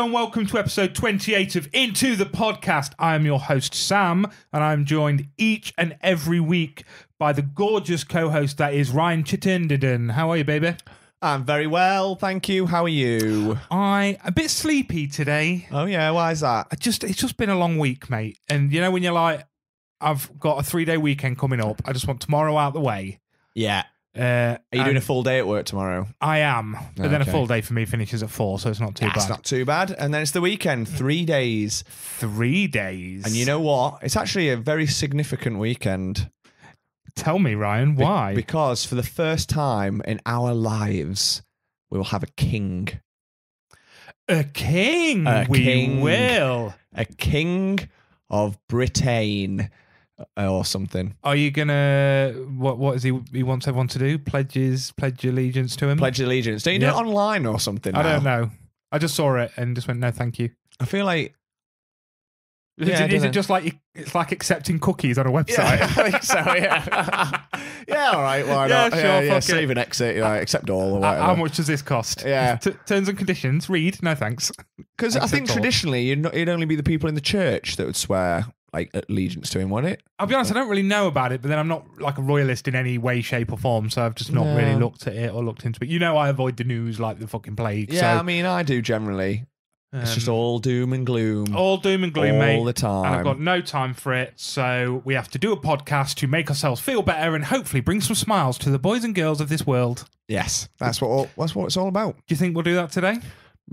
and welcome to episode 28 of Into the Podcast. I am your host, Sam, and I'm joined each and every week by the gorgeous co-host that is Ryan Chittenden. How are you, baby? I'm very well, thank you. How are you? I'm a bit sleepy today. Oh, yeah, why is that? It's just been a long week, mate. And you know when you're like, I've got a 3-day weekend coming up, I just want tomorrow out the way. Yeah. Are you doing a full day at work tomorrow? I am. But then a full day for me finishes at 4, so it's not too bad. It's not too bad. And then it's the weekend, 3 days. 3 days. And you know what? It's actually a very significant weekend. Tell me, Ryan, why? Because for the first time in our lives, we will have a king. A king? We will. A king of Britain. Or something. Are you gonna what is he wants everyone to do? Pledge allegiance to him? Pledge allegiance. Don't you do it online or something? I don't know. I just saw it and just went, no, thank you. I feel like is it just like it's like accepting cookies on a website? Yeah, I think so, yeah. Yeah, all right, why not? Sure, yeah, save and exit, accept all or whatever. How much does this cost? Yeah. Terms and conditions, read, no thanks. Because I think traditionally it'd only be the people in the church that would swear like allegiance to him, wouldn't it? I'll be honest, I don't really know about it, but then I'm not like a royalist in any way, shape or form, so I've just not really looked at it or looked into it. You know, I avoid the news like the fucking plague. Yeah, so, I mean, I do generally. It's just all doom and gloom. All doom and gloom, mate. All the time. And I've got no time for it, so we have to do a podcast to make ourselves feel better and hopefully bring some smiles to the boys and girls of this world. Yes, that's what it's all about. Do you think we'll do that today?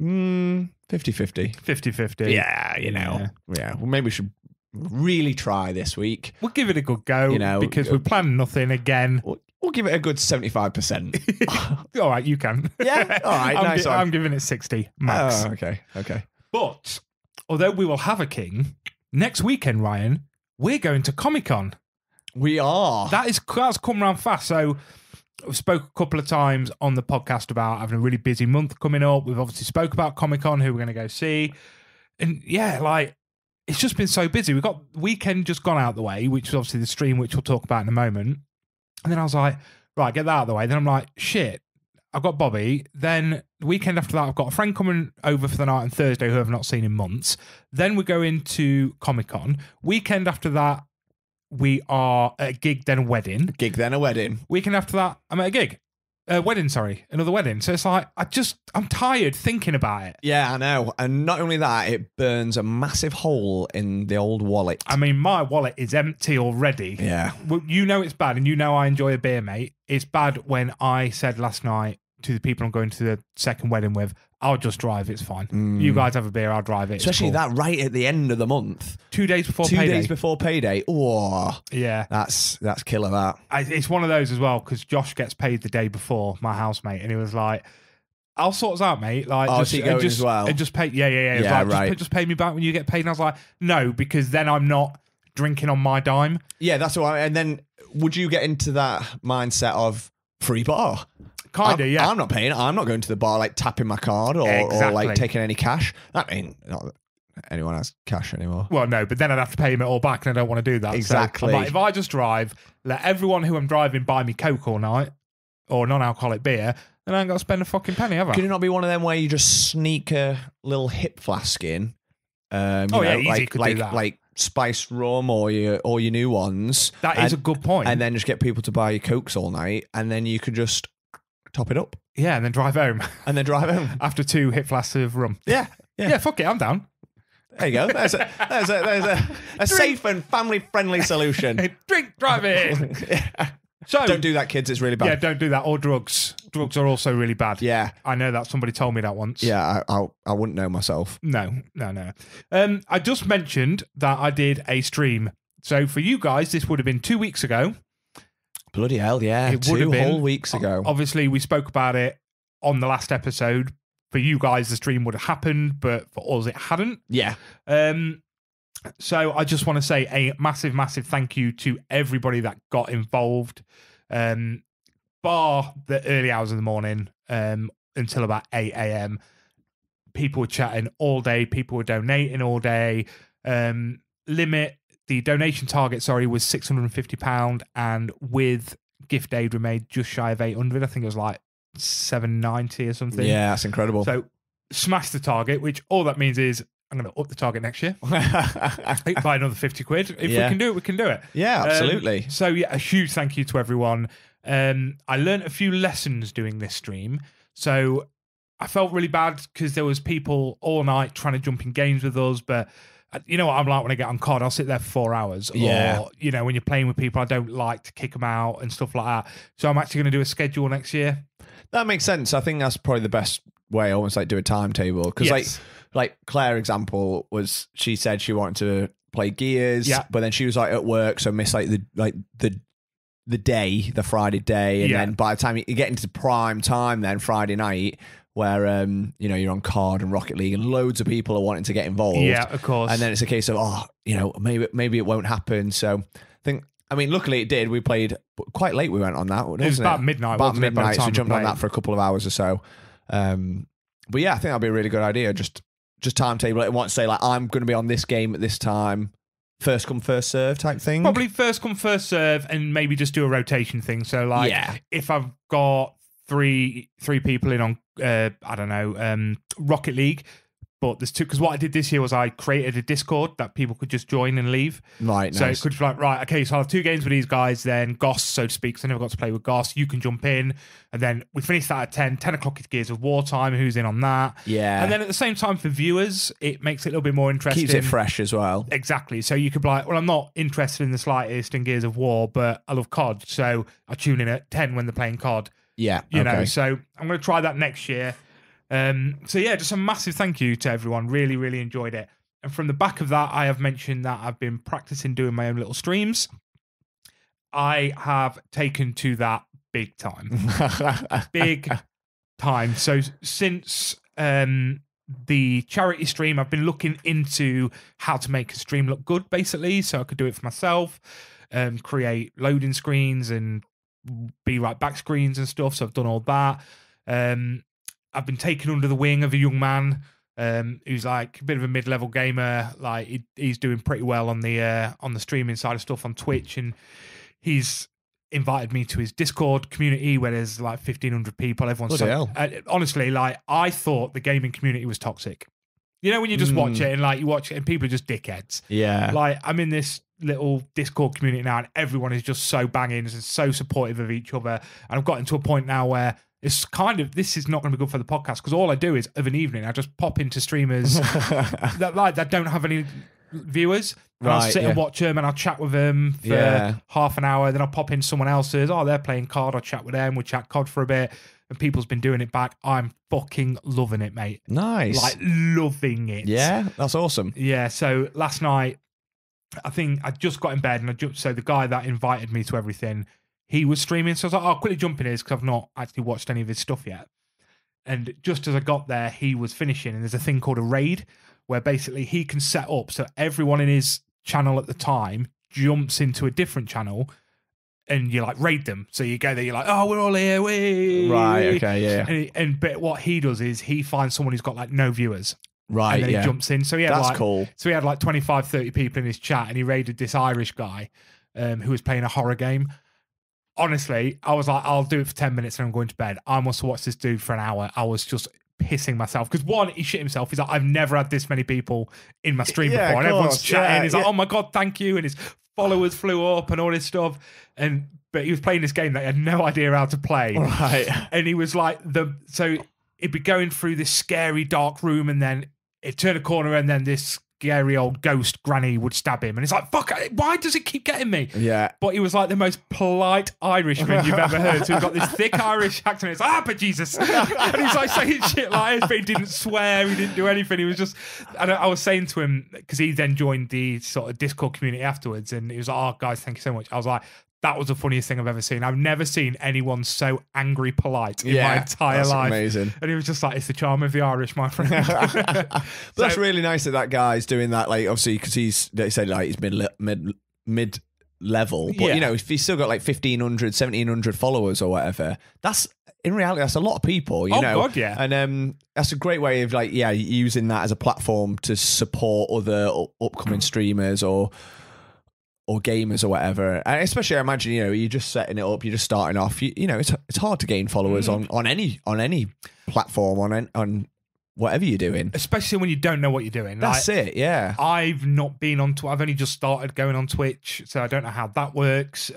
50-50. 50-50. Yeah, Yeah, well, maybe we should really try this week. We'll give it a good go, because we plan nothing again. We'll give it a good 75%. All right, you can. Yeah? All right, nice one. I'm giving it 60 max. Oh, okay. But although we will have a king, next weekend, Ryan, we're going to Comic-Con. We are. That's come around fast. So we spoke a couple of times on the podcast about having a really busy month coming up. We've obviously spoke about Comic-Con, who we're going to go see. And yeah, like, it's just been so busy. We've got weekend just gone out the way, which is obviously the stream, which we'll talk about in a moment. And then I was like, right, get that out of the way. Then I'm like, shit, I've got Bobby. Then the weekend after that, I've got a friend coming over for the night on Thursday who I've not seen in months. Then we go into Comic-Con. Weekend after that, we are at a gig, then a wedding. Gig, then a wedding. Weekend after that, I'm at a gig. Wedding, sorry. Another wedding. So it's like, I'm tired thinking about it. Yeah, I know. And not only that, it burns a massive hole in the old wallet. I mean, my wallet is empty already. Yeah. Well, you know it's bad, and you know I enjoy a beer, mate. It's bad when I said last night to the people I'm going to the second wedding with, I'll just drive, it's fine. You guys have a beer, I'll drive it. Especially that right at the end of the month. 2 days before payday. 2 days before payday. Oh, yeah. That's killer, that. It's one of those as well, because Josh gets paid the day before, my housemate, and he was like, I'll sort us out, mate. Like, just as well? And just pay, yeah, like, right. Just pay me back when you get paid. And I was like, no, because then I'm not drinking on my dime. Yeah, that's what and then would you get into that mindset of free bar? Kind of, yeah. I'm not paying. I'm not going to the bar like tapping my card or like taking any cash. I mean, not that anyone has cash anymore. Well, no, but then I'd have to pay him it all back, and I don't want to do that. Exactly. So I'm like, if I just drive, let everyone who I'm driving buy me Coke all night or non-alcoholic beer, then I ain't got to spend a fucking penny, have I? Could it not be one of them where you just sneak a little hip flask in? Easy could do that. Like spiced rum or your new ones. That is a good point. And then just get people to buy you Cokes all night, and then you could just top it up. Yeah, and then drive home. After 2 hip flasks of rum. Yeah. Yeah, fuck it, I'm down. There you go. There's a safe and family-friendly solution. Drink, drive it. Yeah. So don't do that, kids. It's really bad. Yeah, don't do that. Or drugs. Drugs are also really bad. Yeah. I know that. Somebody told me that once. Yeah, I wouldn't know myself. No. I just mentioned that I did a stream. So for you guys, this would have been 2 weeks ago. Bloody hell, yeah. It would have been 2 whole weeks ago. Obviously, we spoke about it on the last episode. For you guys, the stream would have happened, but for us, it hadn't. Yeah. So I just want to say a massive, massive thank you to everybody that got involved, bar the early hours of the morning until about 8 a.m. People were chatting all day. People were donating all day. The donation target, was £650, and with gift aid, we made just shy of 800. I think it was like 790 or something. Yeah, that's incredible. So smash the target, which all that means is I'm going to up the target next year. By another 50 quid. If we can do it, we can do it. Yeah, absolutely. So yeah, a huge thank you to everyone. I learned a few lessons doing this stream. So I felt really bad because there was people all night trying to jump in games with us, but you know what I'm like when I get on COD, I'll sit there for 4 hours. Yeah. Or, you know, when you're playing with people, I don't like to kick them out and stuff like that. So I'm actually going to do a schedule next year. That makes sense. I think that's probably the best way, almost like do a timetable. Because like Claire example was, she said she wanted to play Gears, but then she was like at work, so missed like the day, the Friday day, and then by the time you get into prime time, then Friday night, where you know, you're on COD and Rocket League, and loads of people are wanting to get involved. Yeah, of course. And then it's a case of, oh, you know, maybe it won't happen. So I mean, luckily it did. We played quite late. We went on that. It was about midnight. About midnight. So we jumped on that for a couple of hours or so. But yeah, I think that'd be a really good idea. Just timetable it and want to say like, I'm going to be on this game at this time. First come, first serve type thing. Probably first come, first serve, and maybe just do a rotation thing. So like, if I've got three people in on, I don't know, Rocket League, but there's two, because what I did this year was I created a Discord that people could just join and leave. Right, so nice. it could be like, right, okay, so I'll have 2 games with these guys, then Goss, so to speak, because I never got to play with Goss. You can jump in, and then we finish that at 10 o'clock is Gears of War time, who's in on that. Yeah. And then at the same time for viewers, it makes it a little bit more interesting. Keeps it fresh as well. Exactly. So you could be like, well, I'm not interested in the slightest in Gears of War, but I love COD, so I tune in at 10 when they're playing COD. Yeah, you know, so I'm going to try that next year. So yeah, just a massive thank you to everyone. Really, really enjoyed it. And from the back of that, I have mentioned that I've been practicing doing my own little streams. I have taken to that big time. Big time. So since the charity stream, I've been looking into how to make a stream look good, basically, so I could do it for myself, create loading screens and be right back screens and stuff. So I've done all that. I've been taken under the wing of a young man who's like a bit of a mid-level gamer. Like he's doing pretty well on the streaming side of stuff on Twitch, and he's invited me to his Discord community where there's like 1,500 people. Everyone's honestly, like, I thought the gaming community was toxic. You know, when you just watch it and like you watch it and people are just dickheads. Yeah. Like, I'm in this little Discord community now and everyone is just so banging and so supportive of each other. And I've gotten to a point now where it's kind of, this is not going to be good for the podcast, because all I do is of an evening, I just pop into streamers that don't have any viewers. And I'll sit and watch them and I'll chat with them for half an hour. Then I'll pop in someone else's. Oh, they're playing COD. I'll chat with them. We'll chat COD for a bit. And people's been doing it back. I'm fucking loving it, mate. Nice. Like, loving it. Yeah, that's awesome. Yeah, so last night, I think I just got in bed and so the guy that invited me to everything, he was streaming. So I was like, oh, I'll quickly jump in his because I've not actually watched any of his stuff yet. And just as I got there, he was finishing. And there's a thing called a raid where basically he can set up so everyone in his channel at the time jumps into a different channel and you like raid them. So you go there, you're like, oh, we're all here. Right, okay, yeah. But what he does is he finds someone who's got like no viewers. Right, and then he jumps in. So he had that's cool. So he had like 25, 30 people in his chat and he raided this Irish guy who was playing a horror game. Honestly, I was like, I'll do it for 10 minutes and I'm going to bed. I must watch this dude for an hour. I was just pissing myself because one, he shit himself. He's like, I've never had this many people in my stream before. And everyone's chatting. He's like, oh my God, thank you. And his followers flew up and all this stuff. But he was playing this game that he had no idea how to play. Right. And he was like, so he'd be going through this scary dark room and then it'd turn a corner and then this scary old ghost granny would stab him. And he's like, fuck, why does it keep getting me? Yeah. But he was like the most polite Irishman you've ever heard. So he's got this thick Irish accent. It's like, but Jesus. And he's like saying shit like this, but he didn't swear. He didn't do anything. He was just, and I was saying to him, because he then joined the sort of Discord community afterwards. And he was like, oh, guys, thank you so much. I was like, that was the funniest thing I've ever seen. I've never seen anyone so angry polite in my entire life. Amazing. And he was just like, it's the charm of the Irish, my friend. But that's really nice that guy's doing that. Like, obviously, because they said like he's mid level, but you know, if he's still got like 1,500, 1,700 followers or whatever, that's in reality that's a lot of people. You know, God, yeah. And that's a great way of like using that as a platform to support other upcoming streamers or gamers or whatever. And especially I imagine, you know, you're just setting it up, you're just starting off, you know, it's hard to gain followers on any platform, on whatever you're doing. Especially when you don't know what you're doing. That's it, yeah. I've not been on I've only just started going on Twitch, so I don't know how that works.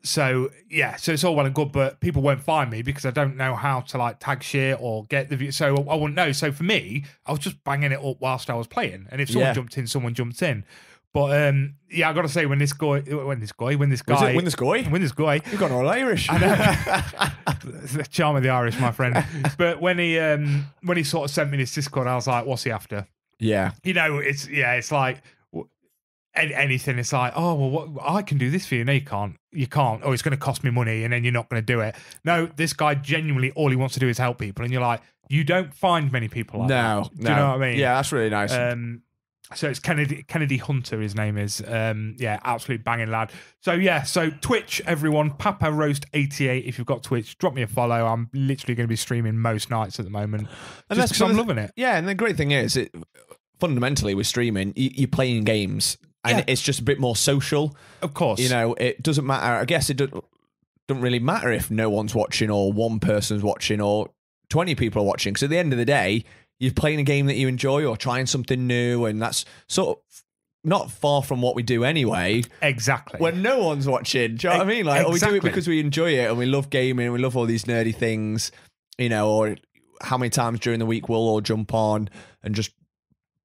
So it's all well and good, but people won't find me because I don't know how to like tag shit or get the view. So I wouldn't know. So for me, I was just banging it up whilst I was playing, and if someone jumped in, someone jumped in. But I got to say, when this guy, you've gone all Irish. I know. It's the charm of the Irish, my friend. But when he sort of sent me this Discord, I was like, what's he after? Yeah. It's like anything. It's like, oh, well, I can do this for you. No, you can't. You can't. Oh, it's going to cost me money and then you're not going to do it. No, this guy genuinely, all he wants to do is help people. And you're like, you don't find many people like that. Do you know what I mean? Yeah, that's really nice. So it's Kennedy Hunter, his name is. Absolute banging lad. So Twitch, everyone, Papa Roast 88. If you've got Twitch, drop me a follow. I'm literally going to be streaming most nights at the moment. And just because I'm loving it. Yeah, and the great thing is, fundamentally with streaming, you're playing games, and it's just a bit more social. Of course. It doesn't matter. I guess it doesn't really matter if no one's watching or one person's watching or 20 people are watching. Because at the end of the day, you're playing a game that you enjoy or trying something new, and that's sort of not far from what we do anyway. Exactly. When no one's watching, do you know what I mean? Like, we do it because we enjoy it and we love gaming and we love all these nerdy things, or how many times during the week we'll all jump on and just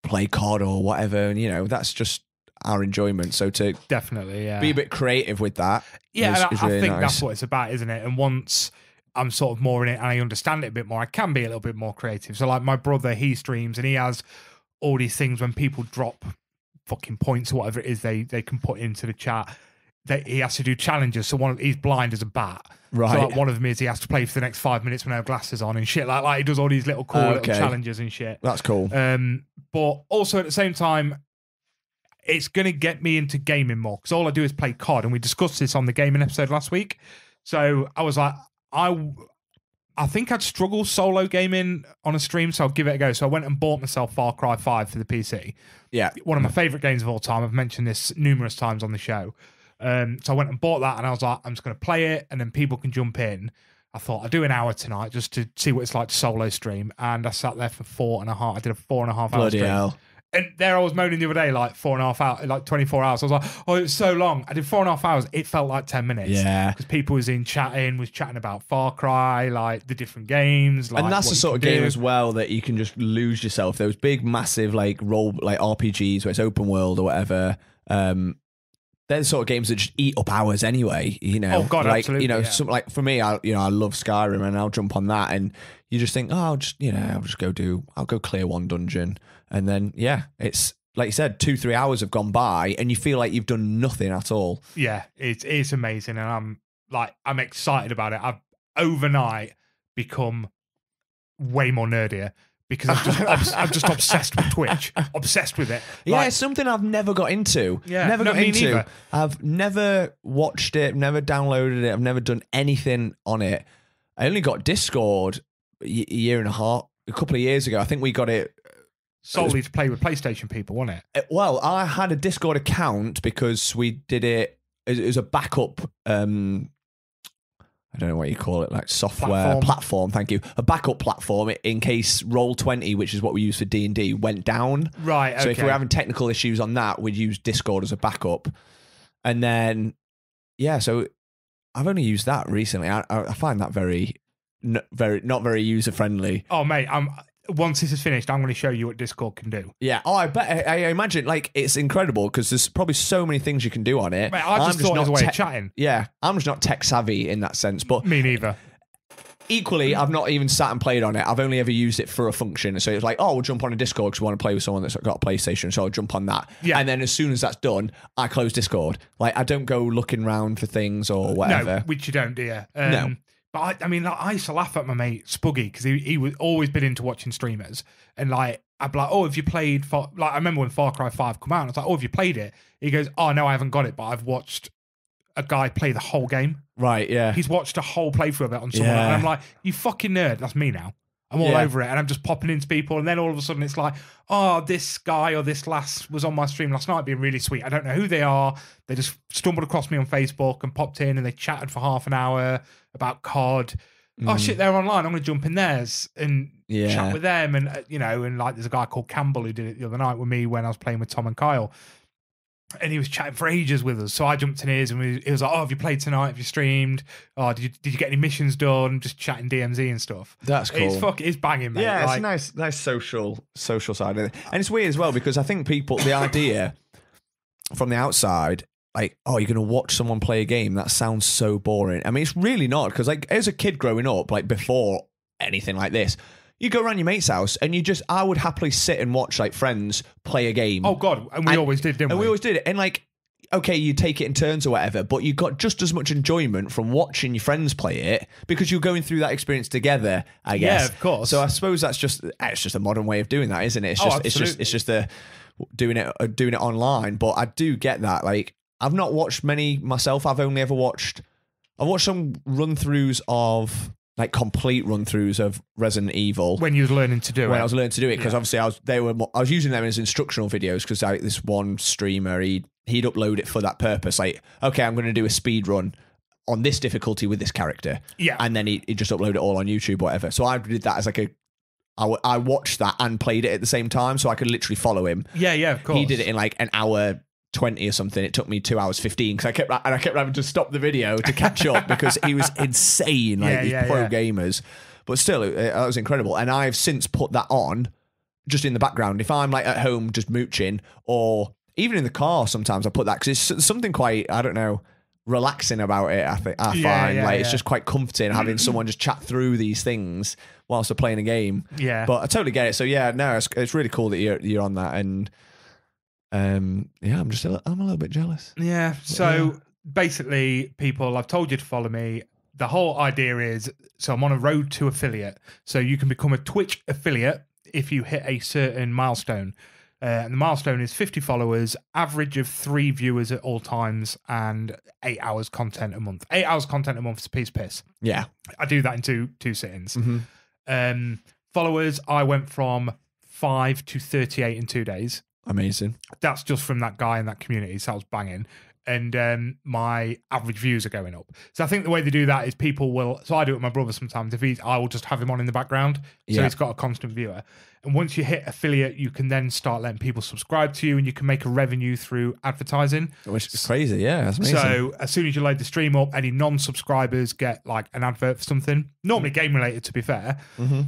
play COD or whatever, and that's just our enjoyment. So to definitely be a bit creative with that, is really I think nice. That's what it's about, isn't it? And once I'm sort of more in it and I understand it a bit more, I can be a little bit more creative. So like my brother, he streams and he has all these things when people drop fucking points or whatever it is they can put into the chat, that he has to do challenges. So he's blind as a bat. Right. So like one of them is he has to play for the next 5 minutes when I have glasses on and shit. Like he does all these little cool little challenges and shit. That's cool. But also at the same time, it's going to get me into gaming more because all I do is play COD, and we discussed this on the gaming episode last week. So I was like, I think I'd struggle solo gaming on a stream, so I'll give it a go. So I went and bought myself Far Cry 5 for the PC. Yeah. One of my favourite games of all time. I've mentioned this numerous times on the show. So I went and bought that, and I was like, I'm just going to play it, and then people can jump in. I thought I'd do an hour tonight just to see what it's like to solo stream. And I sat there for 4.5. I did a 4.5 hour Bloody stream. hell. And there I was moaning the other day, like 4.5 hours, like 24 hours. I was like, oh, it's so long. I did 4.5 hours. It felt like 10 minutes. Yeah. Because people was chatting about Far Cry, like the different games. Like, and that's the sort of game as well that you can just lose yourself. Those big, massive, like RPGs where it's open world or whatever. They're the sort of games that just eat up hours anyway. Oh God, like, absolutely. like for me, I love Skyrim, and I'll jump on that, and you just think, oh, I'll go clear one dungeon, and then it's like you said, 2-3 hours have gone by, and you feel like you've done nothing at all. Yeah, it's amazing, and I'm excited about it. I've overnight become way more nerdier. Because I'm just obsessed with Twitch, obsessed with it. Yeah, it's something I've never got into. Yeah, never got into. Neither. I've never watched it, never downloaded it. I've never done anything on it. I only got Discord a year and a half, a couple of years ago. I think we got it solely to play with PlayStation people, wasn't it? Well, I had a Discord account because we did it. It was a backup. I don't know what you call it, like software platform. Thank you. A backup platform in case Roll20, which is what we use for D&D, went down. Right. Okay. So if we're having technical issues on that, we'd use Discord as a backup. And then, so I've only used that recently. I find that not very user friendly. Oh, mate, once this is finished, I'm going to show you what Discord can do. Yeah. Oh, I bet. I imagine it's incredible because there's probably so many things you can do on it. Mate, I just thought it was a way of chatting. Yeah. I'm just not tech savvy in that sense. But me neither. Equally, I've not even sat and played on it. I've only ever used it for a function. So it's like, oh, we'll jump on a Discord because we want to play with someone that's got a PlayStation. So I'll jump on that. Yeah. And then as soon as that's done, I close Discord. Like, I don't go looking around for things or whatever. No, which you don't, do you? No. But I used to laugh at my mate Spuggy because he was always been into watching streamers, and like I'd be like, oh, have you played? I remember when Far Cry 5 come out, and I was like, oh, have you played it? He goes, oh no, I haven't got it, but I've watched a guy play the whole game. Right, yeah. He's watched a whole playthrough of it on someone, and I'm like, you fucking nerd. That's me now. I'm all over it, and I'm just popping into people, and then all of a sudden it's like, oh, this guy or this lass was on my stream last night being really sweet. I don't know who they are. They just stumbled across me on Facebook and popped in, and they chatted for half an hour about COD. oh shit, they're online. I'm going to jump in theirs and chat with them. And, you know, and like there's a guy called Campbell who did it the other night with me when I was playing with Tom and Kyle. And he was chatting for ages with us. So I jumped in his and he was like, oh, have you played tonight? Have you streamed? Oh, did you get any missions done? Just chatting DMZ and stuff. That's cool. It's banging, mate. Yeah, it's a nice social side of it. And it's weird as well because I think the idea from the outside, like, oh, you're going to watch someone play a game? That sounds so boring. I mean, it's really not because like as a kid growing up, like before anything like this, you go around your mate's house and I would happily sit and watch like friends play a game. Oh God, and we always did, didn't we? And we always did it. And like, okay, you take it in turns or whatever, but you got just as much enjoyment from watching your friends play it because you're going through that experience together, I guess. Yeah, of course. So I suppose it's just a modern way of doing that, isn't it? It's just doing it online. But I do get that. Like, I've not watched many myself. I've watched some run-throughs of like complete run-throughs of Resident Evil when you was learning to do it. When I was learning to do it, because obviously I was using them as instructional videos because like this one streamer he'd upload it for that purpose. Like, okay, I'm going to do a speed run on this difficulty with this character. Yeah, and then he just upload it all on YouTube, or whatever. So I did that as like I watched that and played it at the same time, so I could literally follow him. Yeah, of course. He did it in like an hour 20 or something. It took me 2 hours 15 because I kept having to stop the video to catch up because he was insane, like these pro gamers. But still, it was incredible. And I've since put that on just in the background. If I'm like at home just mooching, or even in the car, sometimes I put that because it's something quite, I don't know, relaxing about it. I find it's just quite comforting having someone just chat through these things whilst they're playing a game. Yeah, but I totally get it. So yeah, no, it's really cool that you're on that. And I'm a little bit jealous. Yeah. So basically, people, I've told you to follow me. The whole idea is, so I'm on a road to affiliate. So you can become a Twitch affiliate if you hit a certain milestone. And the milestone is 50 followers, average of 3 viewers at all times, and 8 hours content a month. 8 hours content a month is a piece of piss. Yeah. I do that in two sittings. Mm-hmm. Followers, I went from 5 to 38 in 2 days. Amazing. That's just from that guy in that community. So I was banging. And my average views are going up. So I think the way they do that is people will. So I do it with my brother sometimes. I will just have him on in the background, so he's got a constant viewer. And once you hit affiliate, you can then start letting people subscribe to you, and you can make a revenue through advertising. Which is crazy, yeah. That's amazing. So as soon as you load the stream up, any non-subscribers get like an advert for something, normally game related, to be fair. Mm-hmm.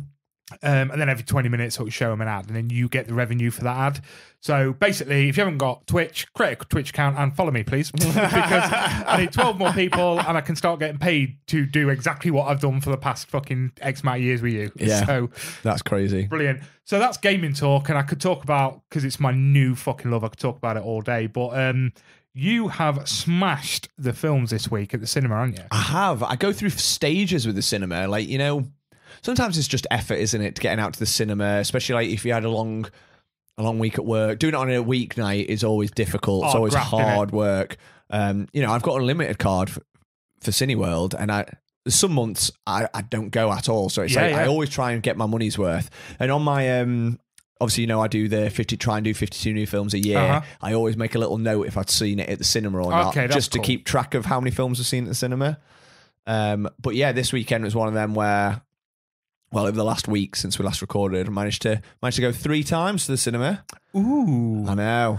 And then every 20 minutes it'll show them an ad, and then you get the revenue for that ad. So basically, if you haven't got Twitch, create a Twitch account and follow me, please, because I need 12 more people and I can start getting paid to do exactly what I've done for the past fucking X amount of years with you. Yeah, so that's crazy. Brilliant. So that's gaming talk, and I could talk about, because it's my new fucking love, I could talk about it all day, but you have smashed the films this week at the cinema, haven't you? I have. I go through stages with the cinema, like, you know, sometimes it's just effort, isn't it, getting out to the cinema, especially like if you had a long week at work. Doing it on a weeknight is always difficult. It's always hard work. You know, I've got a limited card for Cineworld, and some months I don't go at all. So it's I always try and get my money's worth. And on my obviously, you know, I do try and do 52 new films a year. I always make a little note if I'd seen it at the cinema or not, just to keep track of how many films I've seen at the cinema. But yeah, this weekend was one of them where, well, over the last week since we last recorded, I managed to go 3 times to the cinema. Ooh. I know.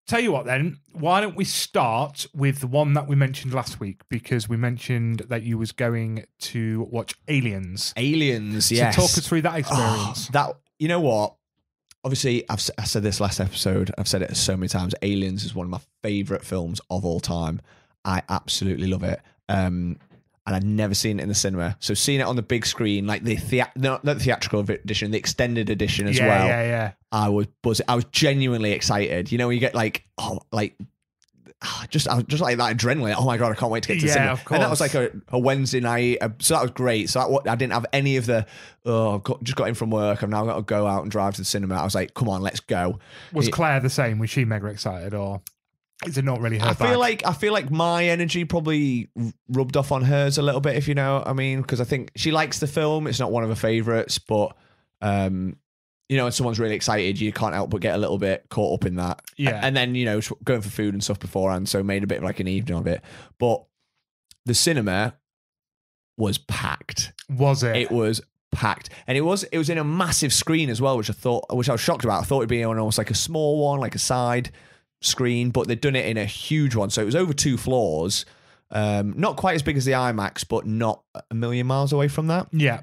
Tell you what then, why don't we start with the one that we mentioned last week, because we mentioned that you was going to watch Aliens. Aliens, yes. So talk us through that experience. You know what? Obviously, I said this last episode, I've said it so many times, Aliens is one of my favourite films of all time. I absolutely love it. And I'd never seen it in the cinema. So seeing it on the big screen, like not the theatrical edition, the extended edition as well. Yeah. I was buzzing. I was genuinely excited. You know, you get like, just like that adrenaline. Oh my God, I can't wait to get to the cinema. Of course. And that was like a Wednesday night. So that was great. So I didn't have any of the, just got in from work. I've now got to go out and drive to the cinema. I was like, come on, let's go. Was Claire the same? Was she mega excited, or is it not really her bag? I feel like my energy probably rubbed off on hers a little bit, if you know what I mean, because I think she likes the film. It's not one of her favourites, but you know, when someone's really excited, you can't help but get a little bit caught up in that. Yeah. And then, you know, going for food and stuff beforehand, so made a bit of like an evening of it. But the cinema, was packed. Was it? It was packed, and it was in a massive screen as well, which I was shocked about. I thought it'd be on almost like a small one, like a side screen, but they'd done it in a huge one, so it was over 2 floors. Not quite as big as the IMAX, but not a million miles away from that. Yeah.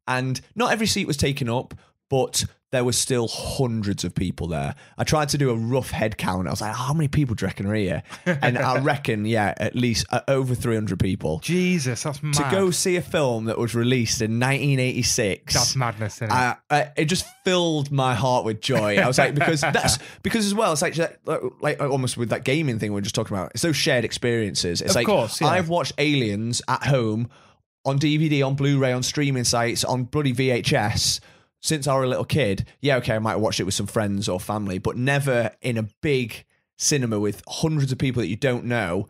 And not every seat was taken up, but there was still hundreds of people there. I tried to do a rough head count. I was like, how many people do you reckon are here? And I reckon, at least over 300 people. Jesus, that's mad. To go see a film that was released in 1986. That's madness, isn't it? It just filled my heart with joy. I was like, because as well, it's like almost with that gaming thing we were just talking about. It's those shared experiences. It's of course, yeah. I've watched Aliens at home on DVD, on Blu-ray, on streaming sites, on bloody VHS since I was a little kid. Yeah, okay, I might watch it with some friends or family, but never in a big cinema with hundreds of people that you don't know.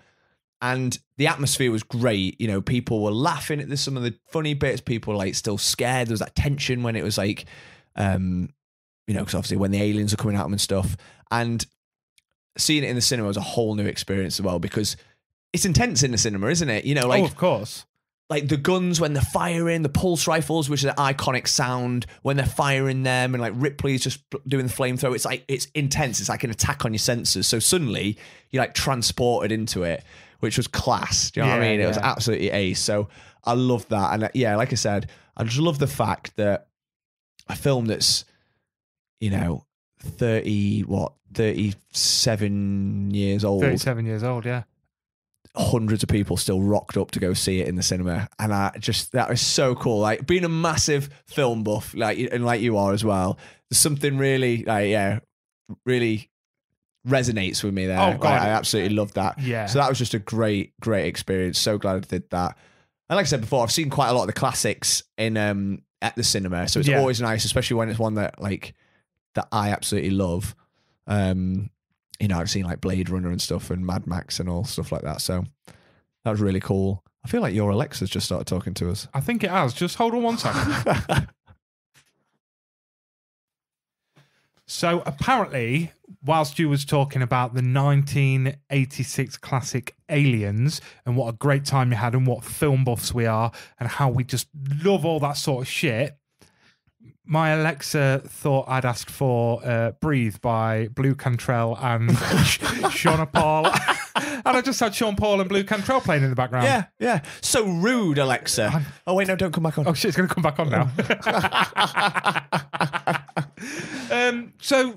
And the atmosphere was great. You know, people were laughing at some of the funny bits. People were like still scared. There was that tension when it was like, because obviously when the aliens are coming at them and stuff. And seeing it in the cinema was a whole new experience as well, because it's intense in the cinema, isn't it? You know, like, of course. Like the guns when they're firing, the pulse rifles, which is an iconic sound when they're firing them, and like Ripley's just doing the flamethrower. It's like, it's intense. It's like an attack on your senses. So suddenly you're like transported into it, which was class. Do you know what I mean? It was absolutely ace. So I love that. And like I said, I just love the fact that a film that's, 37 years old. 37 years old, yeah. Hundreds of people still rocked up to go see it in the cinema, and that was so cool. Like being a massive film buff, like you are as well. There's something really, really resonates with me there. Oh God, I absolutely love that. Yeah. So that was just a great experience. So glad I did that. And like I said before, I've seen quite a lot of the classics in at the cinema, so it's always nice, especially when it's one that I absolutely love. I've seen like Blade Runner and stuff and Mad Max and all stuff like that. So that was really cool. I feel like your Alexa's just started talking to us. I think it has. Just hold on one second. So apparently, whilst you was talking about the 1986 classic Aliens and what a great time you had and what film buffs we are and how we just love all that sort of shit, my Alexa thought I'd asked for Breathe by Blue Cantrell and Shauna Paul. And I just had Sean Paul and Blue Cantrell playing in the background. Yeah. So rude, Alexa. Oh, wait, no, don't come back on. Oh, shit, it's going to come back on now. So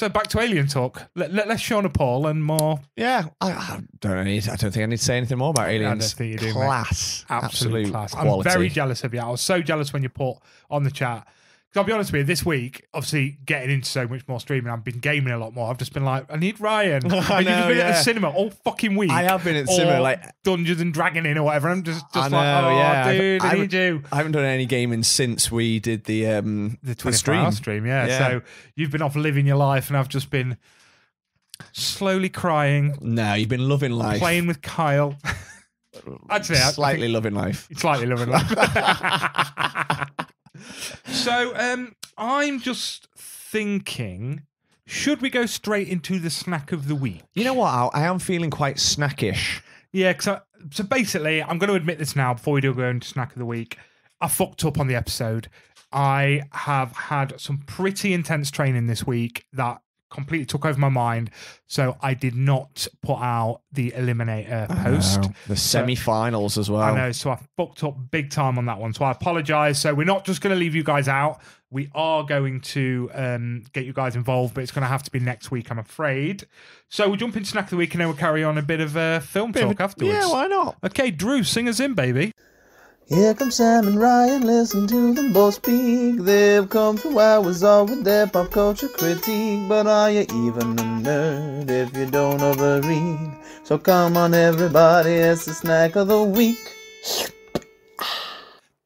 back to Alien talk. Less Shauna Paul and more... Yeah, I don't think I need to say anything more about Aliens. I don't think you do, class. Mate. Absolute class. Quality. I'm very jealous of you. I was so jealous when you put on the chat. Because I'll be honest with you, this week, obviously getting into so much more streaming, I've been gaming a lot more. I've just been like, I need Ryan. I know, you've just been at the cinema all fucking week. I have been at the cinema, like Dungeons and Dragoning or whatever. I'm just I know, like, dude, I need you. I haven't done any gaming since we did the 24-hour stream. Yeah. So you've been off living your life, and I've just been slowly crying. No, you've been loving life. Playing with Kyle. Actually, slightly loving life. Slightly loving life. So I'm just thinking, should we go straight into the snack of the week? You know what? I am feeling quite snackish. Yeah, so basically, I'm going to admit this now before we do go into snack of the week. I fucked up on the episode. I have had some pretty intense training this week that completely took over my mind, so I did not put out the Eliminator post. The semi-finals as well. I know, so I fucked up big time on that one, so I apologise. So we're not just going to leave you guys out. We are going to get you guys involved, but it's going to have to be next week, I'm afraid. So we'll jump into Snack of the Week and then we'll carry on a bit of film talk afterwards. Yeah, why not? Okay, Drew, sing us in, baby. Here come Sam and Ryan, listen to them both speak. They've come 2 hours on with their pop culture critique. But are you even a nerd if you don't overread? So come on everybody, it's the snack of the week.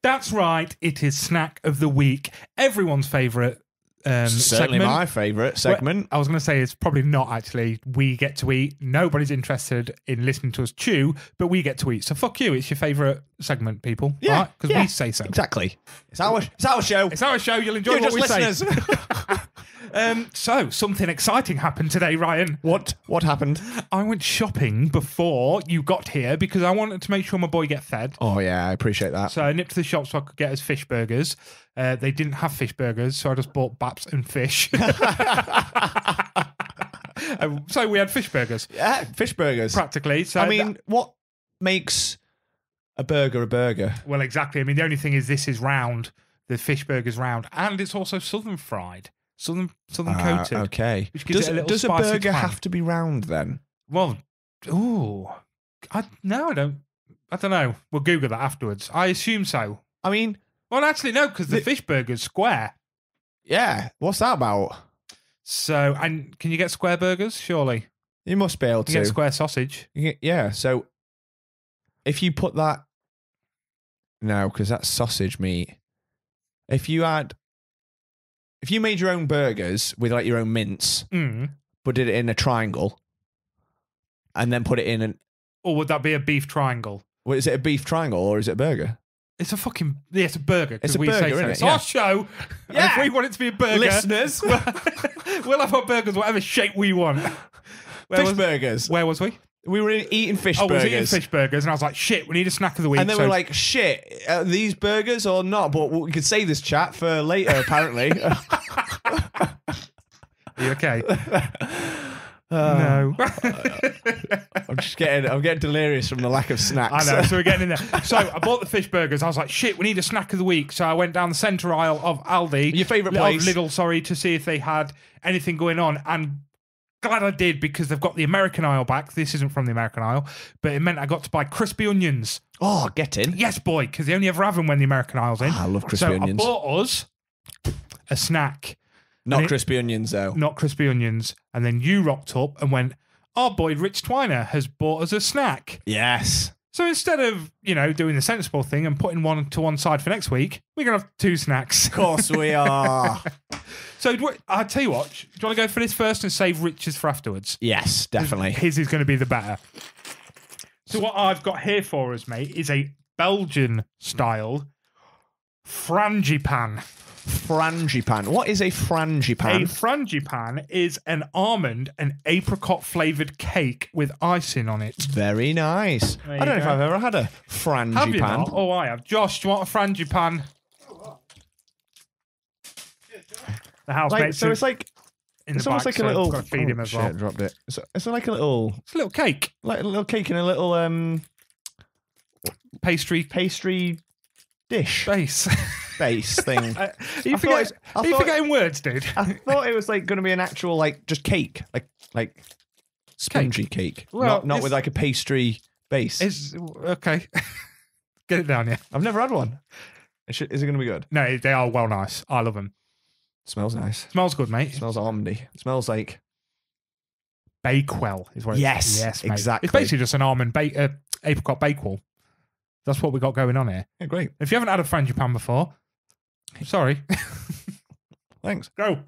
That's right, it is Snack of the Week. Everyone's favourite Certainly segment. my favourite segment. Well, I was going to say it's probably not actually. We get to eat. Nobody's interested in listening to us chew, but we get to eat. So fuck you. It's your favourite segment, people. Yeah, because we say so. Exactly. It's our show. It's our show. You'll enjoy You're what we just say. listeners. So something exciting happened today, Ryan. What happened? I went shopping before you got here because I wanted to make sure my boy get fed. Oh yeah, I appreciate that. So I nipped to the shop so I could get his fish burgers. They didn't have fish burgers, so I just bought baps and fish. So we had fish burgers. Yeah, fish burgers. Practically. So I mean, what makes a burger? Well, exactly. I mean, the only thing is this is round. The fish burger's round. And it's also southern fried. Southern coated. Okay. Which gives it a little does a spicy burger twang. have to be round then? Well, I don't know. We'll Google that afterwards. I assume so. I mean... Well, actually, no, because the fish burger's square. Yeah. What's that about? So, and can you get square burgers? Surely. You must be able to. You get square sausage. Yeah. So, if you put that... No, because that's sausage meat. If you made your own burgers with like your own mince, but did it in a triangle, and then put it in an... Or would that be a beef triangle? Well, is it a beef triangle or is it a burger? It's a fucking... Yeah, it's a burger. It's a we burger, say so. isn't it? It's Yeah. our show. Yeah. And if we want it to be a burger... Listeners. we'll have our burgers whatever shape we want. Burgers. Where was we? We were eating fish I burgers. was eating fish burgers and I was like, shit, we need a snack of the week. And then we're like, shit, are these burgers or not? But we could save this chat for later, apparently. Are you okay? No. I'm getting delirious from the lack of snacks. I know, so we're getting in there. So I bought the fish burgers. I was like, shit, we need a snack of the week. So I went down the centre aisle of Aldi. Your favourite place. Of Lidl, sorry, to see if they had anything going on. And glad I did because they've got the American aisle back. This isn't from the American aisle, but it meant I got to buy crispy onions. Oh, get in. Yes, boy, because they only ever have them when the American aisle's in. I love crispy onions. So I bought us a snack. Not crispy onions, though. Not crispy onions. And then you rocked up and went, our boy Rich Twiner has bought us a snack. Yes. So instead of, doing the sensible thing and putting one to one side for next week, we're going to have 2 snacks. Of course we are. So I'll tell you what, do you want to go for this first and save Rich's for afterwards? Yes, definitely. His is going to be the better. So what I've got here for us, mate, is a Belgian-style frangipan. Frangipan. What is a frangipan? A frangipan is an almond and apricot-flavoured cake with icing on it. Very nice. There I you don't know if go. I've ever had a frangipan. Have you not? Oh, I have. Josh, do you want a frangipan? The housemates So it's like... in It's the almost back, like a so little... I've got to feed him as well. Shit, dropped it. It's like a little... It's a little cake. Like a little cake and a little Pastry dish base. base thing. Are you forgetting words, dude? I thought it was like going to be an actual like just cake, like spongy cake, Well, not with like a pastry base. It's okay. Get it down, yeah. I've never had one. Is it going to be good? No, they are well nice. I love them. Smells nice. Smells good, mate. Smells almondy. It smells like Bakewell is what yes, yes, mate. exactly. It's basically just an almond apricot bakewell. That's what we got going on here. Yeah, great. If you haven't had a frangipan before, sorry. Thanks. Go.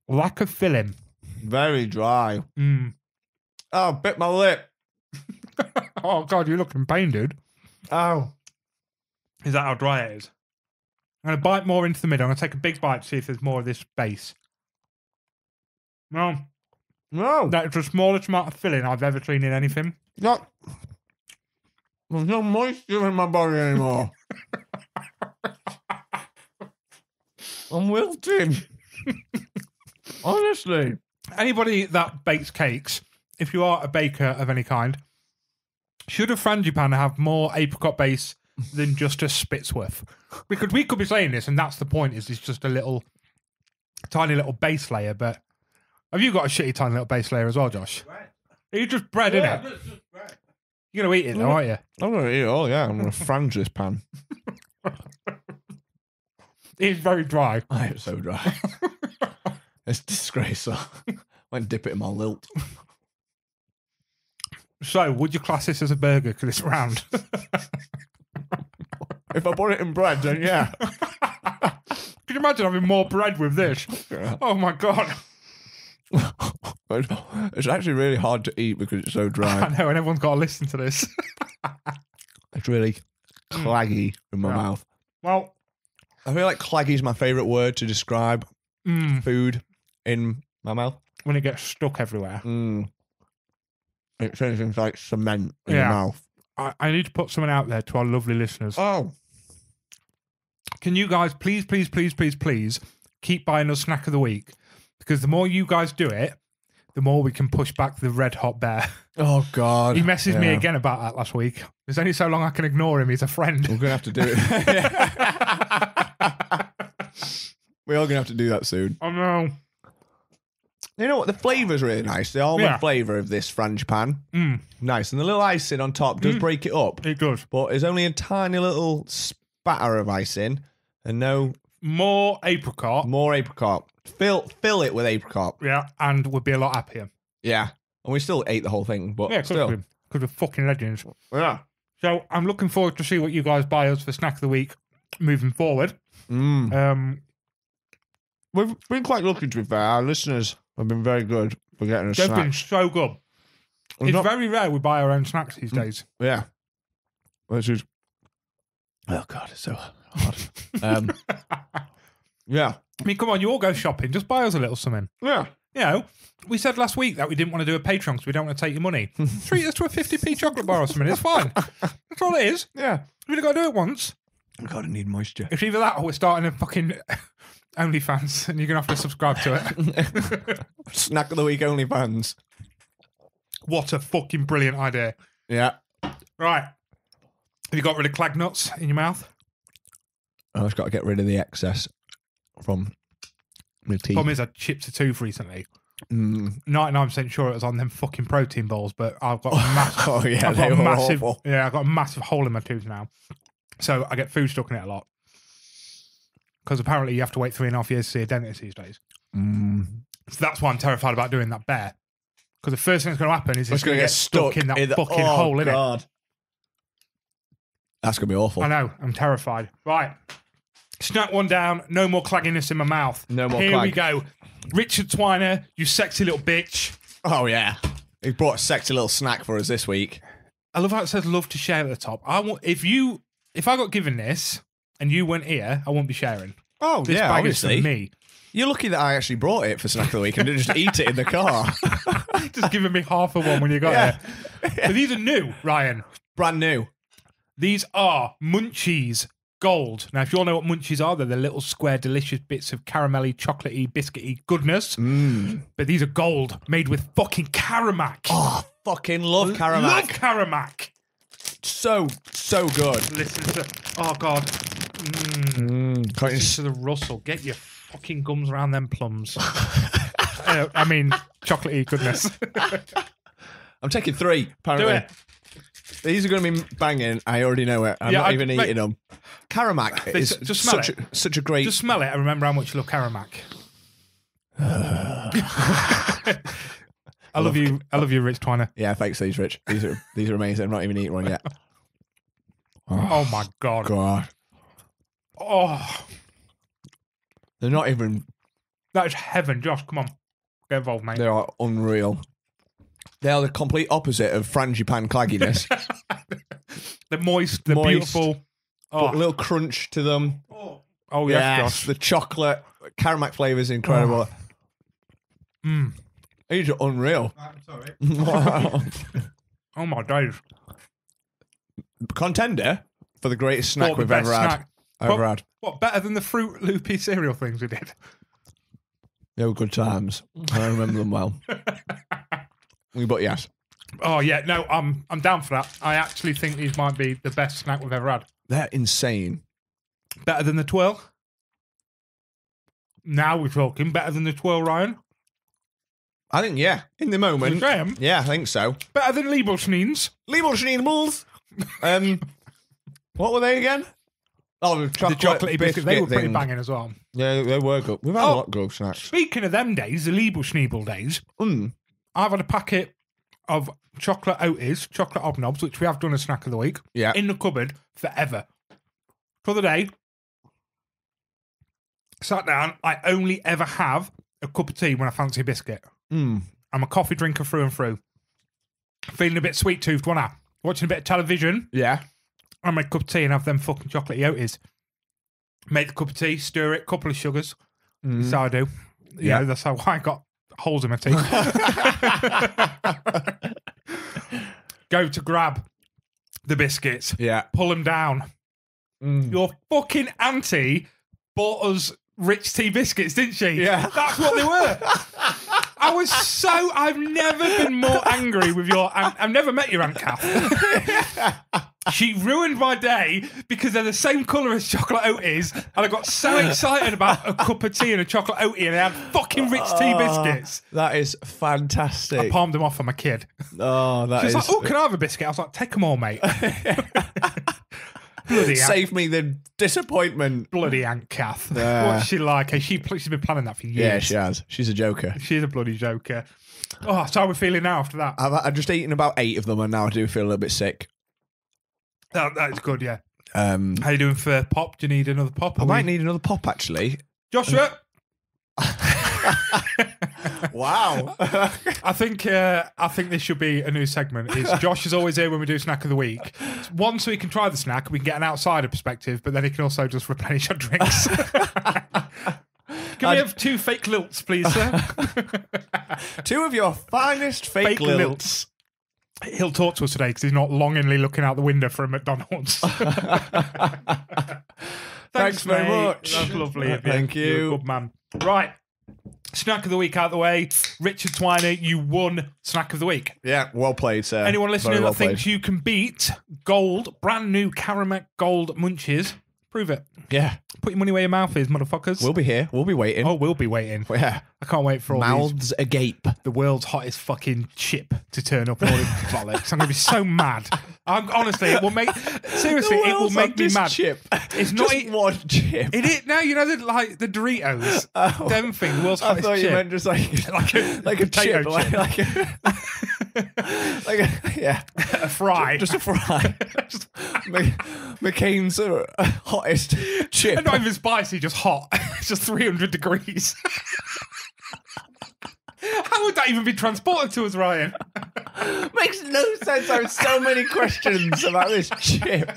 Lack of filling. Very dry. Mm. Oh, bit my lip. Oh, God, you're looking pain, dude. Oh. Is that how dry it is? I'm going to bite more into the middle. I'm going to take a big bite to see if there's more of this base. No. No. That's the smallest amount of filling I've ever seen in anything. There's no moisture in my body anymore. I'm wilting. Honestly. Anybody that bakes cakes, if you are a baker of any kind, should a frangipan have more apricot base than just a Spitsworth? Because we could be saying this, and that's the point, is it's just a little, tiny little base layer, but have you got a shitty tiny little base layer as well, Josh? Bread. Are you just bread, innit? Just bread. You're going to eat it, though, aren't you? I'm going to eat it all, yeah. I'm going to frange this pan. It's very dry. I am so dry. It's disgraceful. Went dip it in my lilt. So, would you class this as a burger because it's round? If I put it in bread, then yeah. Can you imagine having more bread with this? Yeah. Oh my God. It's actually really hard to eat because it's so I dry. know, and everyone's got to listen to this. It's really claggy in my mouth. Well, I feel like claggy is my favourite word to describe food in my mouth. when it gets stuck everywhere. It's anything like cement in your mouth. I need to put something out there to our lovely listeners. Oh. Can you guys please keep buying us Snack of the Week? Because the more you guys do it, the more we can push back the red hot bear. Oh, God. He messaged me again about that last week. There's only so long I can ignore him. He's a friend. We're going to have to do it. We are going to have to do that soon. Oh, no. You know what? The flavour's really nice. The almond flavour of this frangipane. Nice. And the little icing on top does break it up. It does. But there's only a tiny little spatter of icing and no... More apricot. More apricot. Fill it with apricot. Yeah, and we'd be a lot happier. Yeah. And we still ate the whole thing, but still. Because we're fucking legends. Yeah. So I'm looking forward to see what you guys buy us for Snack of the Week moving forward. We've been quite lucky, to be fair. Our listeners have been very good for getting us They've snacks. been so good. It's very rare we buy our own snacks these days. Yeah. Which is... Oh, God, it's so hard. Yeah. I mean, come on, you all go shopping. Just buy us a little something. Yeah. You know, we said last week that we didn't want to do a Patreon because we don't want to take your money. Treat us to a 50p chocolate bar or something. It's fine. That's all it is. Yeah. We've got to do it once. I've got to need moisture. It's either that or we're starting a fucking OnlyFans and you're going to have to subscribe to it. Snack of the Week OnlyFans. What a fucking brilliant idea. Yeah. Right. Have you got rid of clag nuts in your mouth? I've just got to get rid of the excess from my teeth. Problem is, I chipped a tooth recently. 99% sure it was on them fucking protein balls, but I've got a massive, I've got a massive, I've got a massive hole in my tooth now. So I get food stuck in it a lot. Because apparently you have to wait 3.5 years to see a dentist these days. So that's why I'm terrified about doing that bear. Because the first thing that's going to happen is it's going to get stuck in that fucking hole, innit? That's going to be awful. I know. I'm terrified. Right. Snack one down. No more clagginess in my mouth. No more Here we go. Richard Twiner, you sexy little bitch. Oh, yeah. He brought a sexy little snack for us this week. I love how it says love to share at the top. If I got given this and you weren't here, I wouldn't be sharing. Oh, this yeah, bag obviously. Is for me. You're lucky that I actually brought it for Snack of the Week and didn't just eat it in the car. Just giving me half of one when you got here. But these are new, Ryan. Brand new. These are Munchies Gold. Now, if you all know what Munchies are, they're the little square, delicious bits of caramelly, chocolatey, biscuity goodness. But these are gold, made with fucking Caramac. Oh, fucking love Caramac. Love Caramac. So good. Listen to... Oh, God. Listen to the rustle. Get your fucking gums around them plums. I mean, chocolatey goodness. I'm taking 3, apparently. Do it. These are going to be banging. I already know it. I'm not even eating them. Caramac is just smell such a great... Just smell it and remember how much you love Caramac. I love you, Rich Twiner. Yeah, thanks, Rich. These are amazing. I've not even eaten one yet. Oh my God. Oh. They're not even... That is heaven. Josh, come on. Get involved, mate. They are unreal. They are the complete opposite of frangipane clagginess. They're moist. They're beautiful. But a little crunch to them. Oh yes, Josh. The chocolate. Caramac flavour is incredible. These are unreal. I'm sorry. Oh my days. Contender for the greatest snack we've ever had. What, better than the Fruit Loopy cereal things we did? They were good times. I remember them well. But yes. Oh yeah, no, I'm down for that. I actually think these might be the best snack we've ever had. They're insane. Better than the twirl? Now we're talking. Better than the twirl, Ryan? I think, yeah. In the moment. Graham? Yeah, I think so. Better than Liebelschneens? Liebelschneens. What were they again? Oh, the chocolate biscuit. They were pretty banging as well. Yeah, they were good. We've had a lot of good snacks. Speaking of them days, the Liebelschneebel days, I've had a packet of chocolate Oaties, chocolate Obnobs, which we have done a snack of the week, in the cupboard forever. for the day. Sat down. I only ever have a cup of tea when I fancy a biscuit. I'm a coffee drinker through and through. Feeling a bit sweet-toothed, when I watching a bit of television. Yeah. I make a cup of tea and have them fucking chocolate Oaties. Make the cup of tea, stir it, couple of sugars. That's how I do. Yeah, that's how I got holes in my teeth. Go to grab the biscuits. Yeah. Pull them down. Your fucking auntie bought us rich tea biscuits, didn't she? Yeah. That's what they were. I've never been more angry with your aunt. I've never met your Aunt Kath. She ruined my day because they're the same colour as chocolate Oaties, and I got so excited about a cup of tea and a chocolate Oatie, and they had fucking rich tea biscuits. That is fantastic. I palmed them off for my kid. Oh, that She's is... like, oh, can I have a biscuit? I was like, take them all, mate. Bloody Save me the disappointment. Bloody Aunt Kath. What's she like? Hey, she's been planning that for years. Yeah, she has. She's a joker. She's a bloody joker. Oh, so how are we feeling now after that? I've just eaten about 8 of them, and now I do feel a little bit sick. That's good, yeah. How you doing for pop? Do you need another pop? I might need another pop, actually. Joshua! Wow. I think this should be a new segment. Is Josh is always here when we do snack of the week. One, so he can try the snack, we can get an outsider perspective, but then he can also just replenish our drinks. Can we have 2 fake lilts, please, sir? 2 of your finest fake lilts. He'll talk to us today because he's not longingly looking out the window for a McDonald's. Thanks very much. That's lovely. Thank you. You're a good man. Right. Snack of the week out the way. Richard Twiner, you won Snack of the Week. Yeah, well played, sir. Anyone listening Very well that thinks you can beat gold, brand new Karamek Gold Munchies, prove it. Yeah. Put your money where your mouth is, motherfuckers. We'll be here. We'll be waiting. Oh, we'll be waiting. Yeah. I can't wait for all Mouths agape. the world's hottest fucking chip to turn up and all these bollocks. I'm going to be so mad. Honestly, it will make... Seriously, it will make me mad. Chip. It's not... Just one chip. It is now. You know the Doritos, them thing. The world's I hottest thought chip. you meant just like a potato chip, yeah, a fry, just a fry. Just McCain's hottest chip. And not even spicy, just hot. It's just 300 degrees. How would that even be transported to us, Ryan? Makes no sense. I have so many questions about this chip.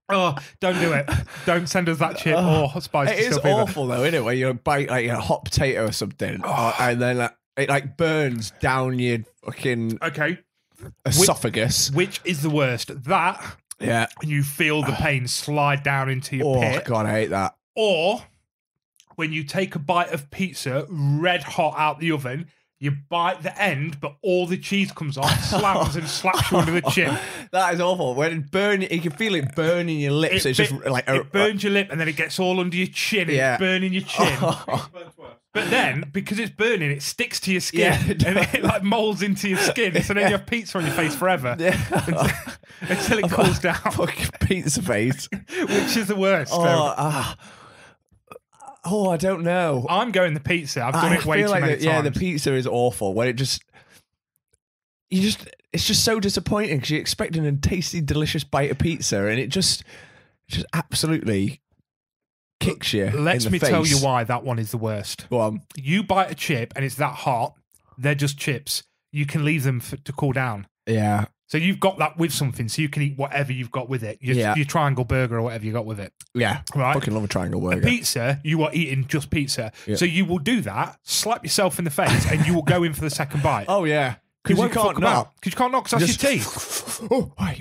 Oh, don't do it. Don't send us that chip or spicy It is stuff either. awful though, isn't it? When you bite like a hot potato or something, and then it like burns down your fucking esophagus. Which is the worst? That, Yeah. and you feel the pain slide down into your pit. Oh god, I hate that. Or when you take a bite of pizza red hot out the oven, you bite the end, but all the cheese comes off, slams and slaps you under the chin. That is awful. When it burns, you can feel it burning your lips. It's just like it burns your lip, and then it gets all under your chin. And it's burning your chin. But then, because it's burning, it sticks to your skin, and it like molds into your skin. So then you have pizza on your face forever until it cools down. Fucking pizza face, which is the worst. Oh, I don't know. I'm going the pizza. I've done it way too many times. Yeah, the pizza is awful. When it's just so disappointing because you're expecting a tasty, delicious bite of pizza, and it just absolutely kicks you. Let me tell you why that one is the worst. Go on. You bite a chip and it's that hot. They're just chips. You can leave them to cool down. Yeah. So you've got that with something, so you can eat whatever you've got with it. Your triangle burger or whatever you got with it. Yeah. Right. Fucking love a triangle burger. A pizza, you are eating just pizza. Yeah. So you will do that, slap yourself in the face, and you will go in for the second bite. Oh, yeah. Because you can't knock. Because you can't knock, because that's your teeth.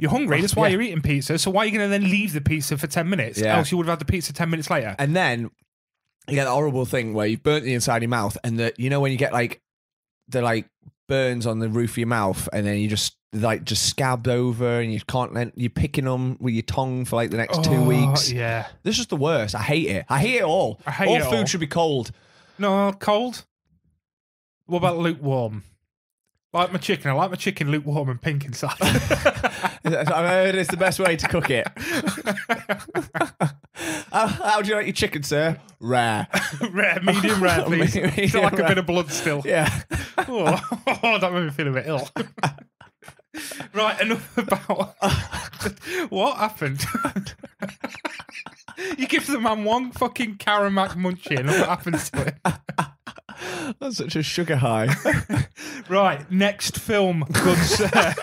You're hungry, that's why you're eating pizza. So why are you going to then leave the pizza for 10 minutes? Yeah. Else you would have had the pizza 10 minutes later. And then you get the horrible thing where you've burnt the inside of your mouth, and when you get the burns on the roof of your mouth, and then you just scabbed over, and you're picking them with your tongue for the next 2 weeks. Yeah. This is the worst. I hate it. I hate it all. All food should be cold. No, cold? What about lukewarm? Like my chicken. I like my chicken lukewarm and pink inside. I've heard it's the best way to cook it. How do you like your chicken, sir? Rare. Rare, medium rare, please. Still like a bit of blood still. Yeah. That made me feel a bit ill. Right, enough about what happened. You give the man one fucking Caramac munchie and what happens to it? That's such a sugar high. Right, next film, good sir.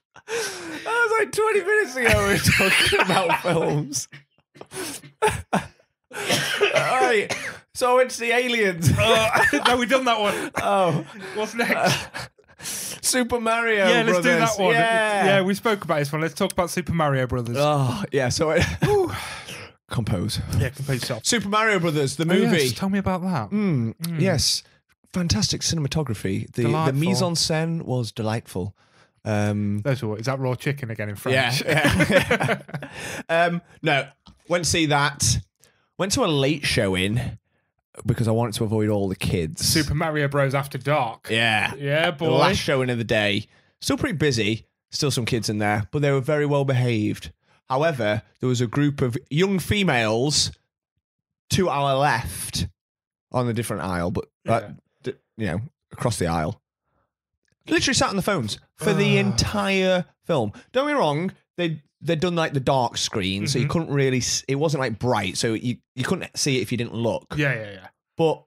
That was like 20 minutes ago we were talking about films. Alright, so I went to see Aliens. No, we've done that one. Oh. What's next? Super Mario Yeah, let's Brothers. do that one. Yeah. We spoke about this one. Let's talk about Super Mario Brothers. Oh, yeah, so compose. Yeah, compose yourself. Super Mario Brothers, the Oh, movie. yes, tell me about that. Yes, fantastic cinematography. The Delightful. mise en scène was delightful. Those are, is that raw chicken again in French? Yeah. No, went to see that. Went to a late showing because I wanted to avoid all the kids. Super Mario Bros. After Dark. Yeah. Yeah, The boy. last showing of the day. Still pretty busy. Still some kids in there, but they were very well behaved. However, there was a group of young females to our left on a different aisle, but across the aisle. Literally sat on the phones for the entire film. Don't get me wrong, they'd done like the dark screen, so you couldn't really. It wasn't like bright, so you couldn't see it if you didn't look. Yeah. But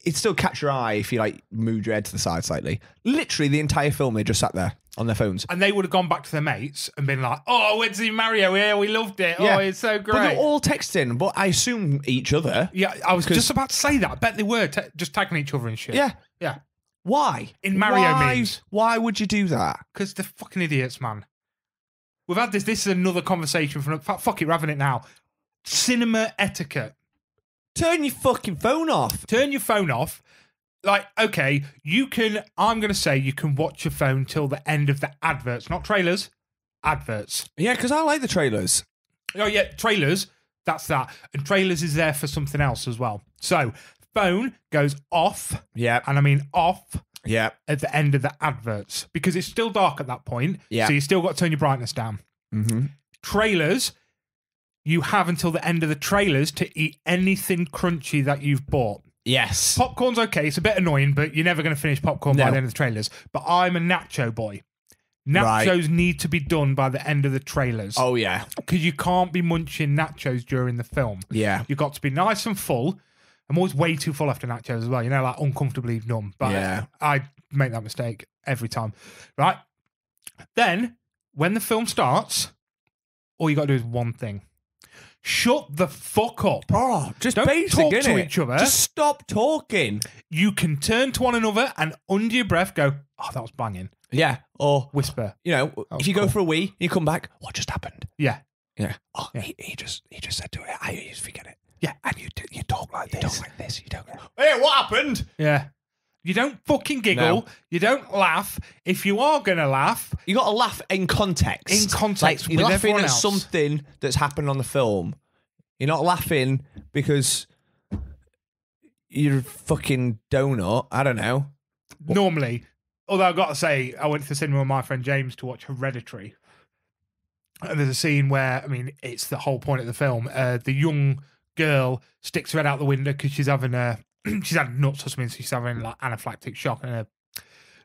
it'd still catch your eye if you like moved your head to the side slightly. Literally the entire film, they just sat there on their phones. And they would have gone back to their mates and been like, "Oh, went to see Mario here. We loved it. Yeah. Oh, it's so great." But they're all texting, but I assume each other. Yeah, I was just about to say that. I bet they were just tagging each other and shit. Yeah. Why? In Mario memes. Why would you do that? Because they're fucking idiots, man. We've had this. This is another conversation from. Fuck it, we're having it now. Cinema etiquette. Turn your fucking phone off. Turn your phone off. Like, okay, you can. I'm going to say you can watch your phone till the end of the adverts, not trailers. Adverts. Yeah, because I like the trailers. Oh yeah, trailers. That's that. And trailers is there for something else as well. So phone goes off. Yeah. And I mean off. Yeah. At the end of the adverts because it's still dark at that point. Yeah. So you still got to turn your brightness down. Mm-hmm. Trailers, you have until the end of the trailers to eat anything crunchy that you've bought. Yes. Popcorn's okay. It's a bit annoying, but you're never going to finish popcorn by the end of the trailers. But I'm a nacho boy. Nachos need to be done by the end of the trailers. Oh, yeah. Because you can't be munching nachos during the film. Yeah. You've got to be nice and full. I'm always way too full after nachos as well. You know, like uncomfortably numb. But yeah. I make that mistake every time. Right? Then, when the film starts, all you got to do is one thing. Shut the fuck up. Oh, just don't basic, talk innit? to each other. Just stop talking. You can turn to one another and under your breath go, "Oh, that was banging." Yeah. Or whisper. You know, if you go for a wee, you come back. What just happened? Yeah. Yeah. Oh, yeah. He just said to it. I just forget it. Yeah. And you talk like this. You talk like this. You don't go, "Hey, what happened?" Yeah. You don't fucking giggle. No. You don't laugh. If you are going to laugh, you got to laugh in context. In context, like, you're laughing at something that's happened on the film. You're not laughing because you're a fucking donut. I don't know. Normally, although I've got to say, I went to the cinema with my friend James to watch Hereditary. And there's a scene where, I mean, it's the whole point of the film. The young girl sticks her head out the window because she's having she's had nuts or something, so she's having like anaphylactic shock and her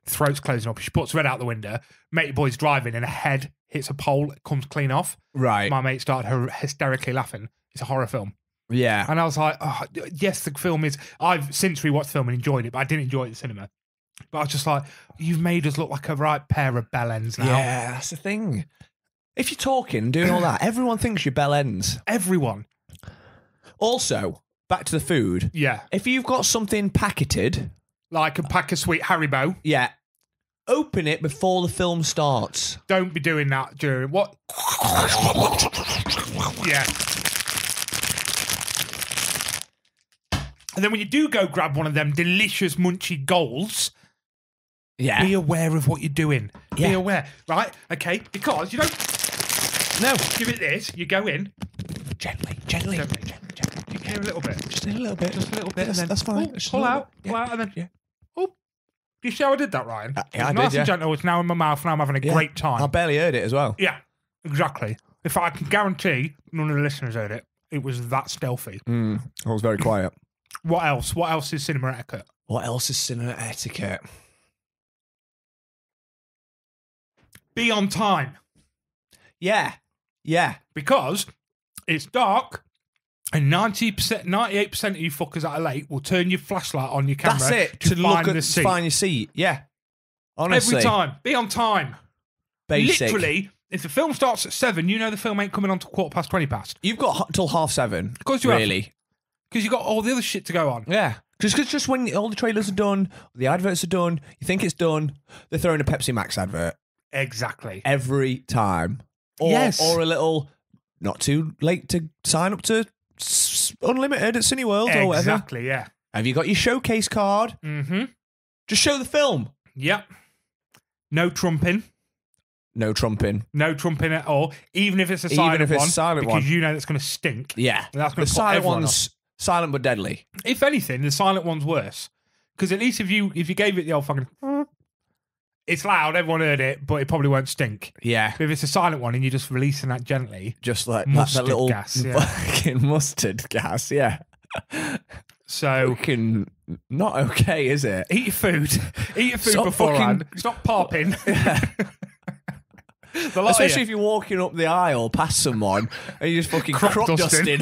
throat's closing up. She puts her head out the window. Mate boy's driving and her head hits a pole, it comes clean off. Right. My mate started hysterically laughing. It's a horror film. Yeah. And I was like, oh, yes, the film is... I've since rewatched the film and enjoyed it, but I didn't enjoy it at the cinema. But I was just like, you've made us look like a right pair of bellends now. Yeah, that's the thing. If you're talking, doing all that, everyone thinks you're bellends. Everyone. Also, back to the food. Yeah. If you've got something packeted... Like a pack of sweet Haribo. Yeah. Open it before the film starts. Don't be doing that during... What? Yeah. And then when you do go grab one of them delicious munchy goals, be aware of what you're doing. Yeah. Be aware, right? Okay, because you don't... No. Give it this, you go in. Gently. You care a little bit. Just a little bit. Just a little bit. And then that's fine. Pull out, and then... Yeah. Oh, you see how I did that, Ryan? Yeah, I nice did, and gentle. It's now in my mouth and I'm having a great time. I barely heard it as well. Yeah, exactly. If I can guarantee none of the listeners heard it, it was that stealthy. I was very quiet. What else? What else is cinema etiquette? What else is cinema etiquette? Be on time. Yeah. Because it's dark and 98% of you fuckers that are late will turn your flashlight on your camera. That's it. To look find at the seat. find your seat. Yeah. Honestly. Every time. Be on time. Basic. Literally, if the film starts at 7, you know the film ain't coming on till 20:15. You've got till 7:30. Of course you really. Because you've got all the other shit to go on. Yeah. Just when all the trailers are done, the adverts are done, you think it's done, they're throwing a Pepsi Max advert. Exactly. Every time. Or a little, not too late to sign up to Unlimited at Cineworld or whatever. Exactly, yeah. Have you got your showcase card? Mm-hmm. Just show the film. Yep. No trumping. No trumping. No trumping at all. Even if it's a silent one. Because you know that's going to stink. Yeah. And that's going the to silent one's silent but deadly. If anything, the silent one's worse. Because at least if you gave it the old fucking... It's loud, everyone heard it, but it probably won't stink. Yeah. But if it's a silent one and you're just releasing that gently... Just like mustard that little gas, yeah. fucking mustard gas, yeah. So... Fucking not okay, is it? Eat your food. Eat your food beforehand. Stop popping. Yeah. Especially if you're walking up the aisle past someone and you're just fucking crop dusting.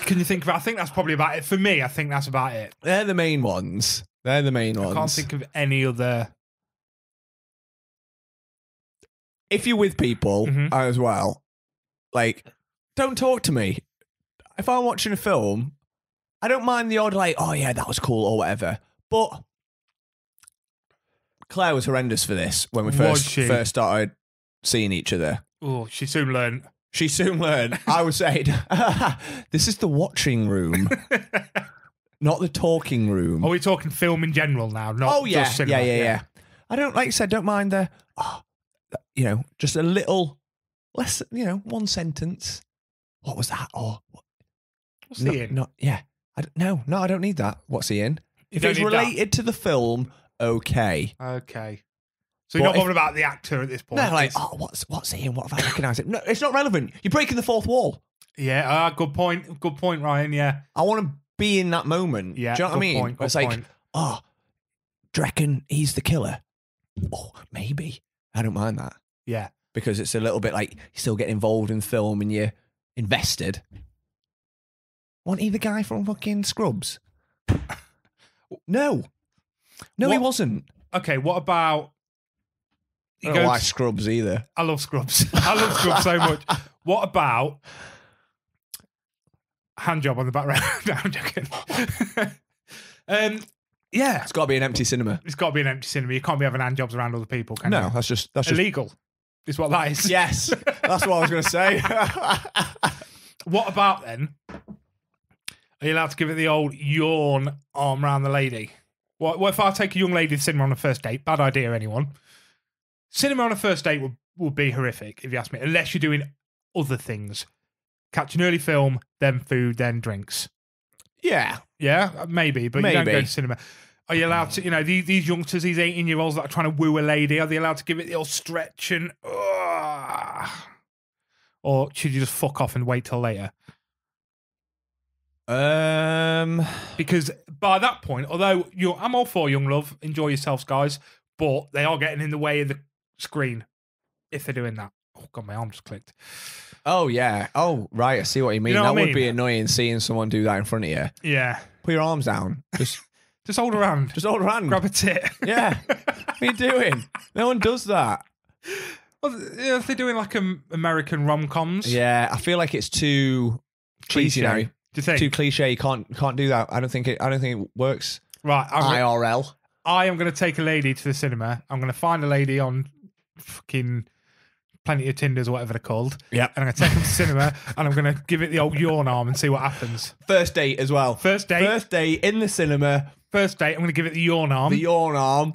Can you think of it? I think that's probably about it. For me, I think that's about it. They're the main ones. I can't think of any other. If you're with people as well, like, don't talk to me. If I'm watching a film, I don't mind the odd, like, oh yeah, that was cool or whatever. But Claire was horrendous for this when we first started seeing each other. Oh, she soon learned. I was saying, this is the watching room, not the talking room. Are we talking film in general now? Not just cinema? Yeah. I don't, like you said, don't mind the, just a little less, one sentence. What was that? Oh, what's he in? No, I don't need that. What's he in? If it's related to the film, okay. Okay. So you're not bothered about the actor at this point? No, like, what's he in? What have I recognised him? No, it's not relevant. You're breaking the fourth wall. Yeah, good point. Good point, Ryan, yeah. I want to be in that moment. Yeah, do you know what I mean? Point, it's like, do you reckon he's the killer? Oh, maybe. I don't mind that. Yeah. Because it's a little bit like you still get involved in film and you're invested. Wasn't he the guy from fucking Scrubs? No, he wasn't. Okay, what about... I don't like Scrubs either. I love Scrubs. I love Scrubs so much. What about hand job on the background? No, I'm joking. Yeah. It's got to be an empty cinema. It's got to be an empty cinema. You can't be having hand jobs around other people, can you? No, that's just illegal. Is what that is. Yes, that's what I was going to say. What about then? Are you allowed to give it the old yawn arm around the lady? What if I take a young lady to cinema on a first date? Bad idea, anyone. Cinema on a first date would be horrific, if you ask me, unless you're doing other things. Catch an early film, then food, then drinks. Yeah. Yeah, maybe, but you don't go to cinema. Are you allowed to, these youngsters, these 18-year-olds that are trying to woo a lady, are they allowed to give it the old stretch and... or should you just fuck off and wait till later? Because by that point, although I'm all for young love, enjoy yourselves, guys, but they are getting in the way of the screen if they're doing that. Oh god, my arm just clicked. Oh yeah. Oh right, I see what you mean. That would be annoying seeing someone do that in front of you. Yeah. Put your arms down. Just hold her hand. Just hold her hand. Grab a tit. Yeah. What are you doing? No one does that. Well, if they're doing like American rom-coms. Yeah, I feel like it's too cheesy now. Do you think? Too cliche. You can't do that. I don't think it works. Right. IRL. I am going to take a lady to the cinema. I'm going to find a lady on fucking Plenty of Tinders or whatever they're called. Yeah. And I'm going to take them to cinema and I'm going to give it the old yawn arm and see what happens. First date as well. First date in the cinema. First date, I'm going to give it the yawn arm. The yawn arm.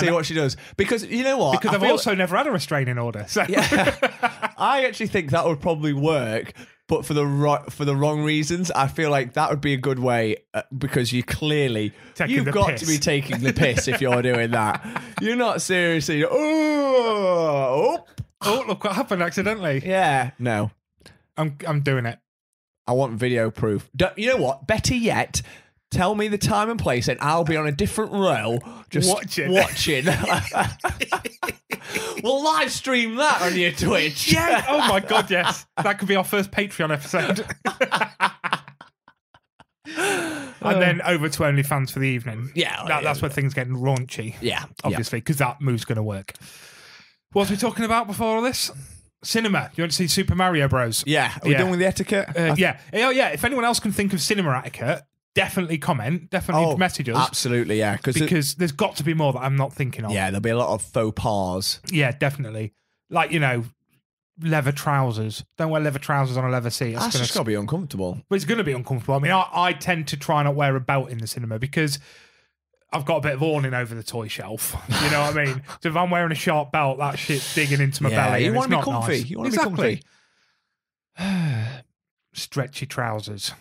See what she does. Because you know what? Because I've also never had a restraining order. So. Yeah. I actually think that would probably work, but for the wrong reasons. I feel like that would be a good way because you've got to be taking the piss if you're doing that. You're not seriously. Oh, look what happened accidentally. Yeah, no. I'm doing it. I want video proof. You know what? Better yet, tell me the time and place, and I'll be on a different row just watching. We'll live stream that on your Twitch. Yeah. Oh my God, yes. That could be our first Patreon episode. And then over to OnlyFans for the evening. Yeah. That's where things get raunchy. Yeah. Obviously, because that move's going to work. What was we talking about before all this? Cinema. You want to see Super Mario Bros? Yeah. Are we done with the etiquette? Yeah. Oh, yeah. If anyone else can think of cinema etiquette, definitely comment. Definitely message us. Absolutely, yeah. Because there's got to be more that I'm not thinking of. Yeah, there'll be a lot of faux pas. Yeah, definitely. Like, leather trousers. Don't wear leather trousers on a leather seat. That's just got to be uncomfortable. But it's going to be uncomfortable. I mean, I tend to try not wear a belt in the cinema because I've got a bit of awning over the toy shelf. You know what I mean? So if I'm wearing a sharp belt, that shit's digging into my belly. You want to be comfy. Nice. You want to be comfy. Stretchy trousers.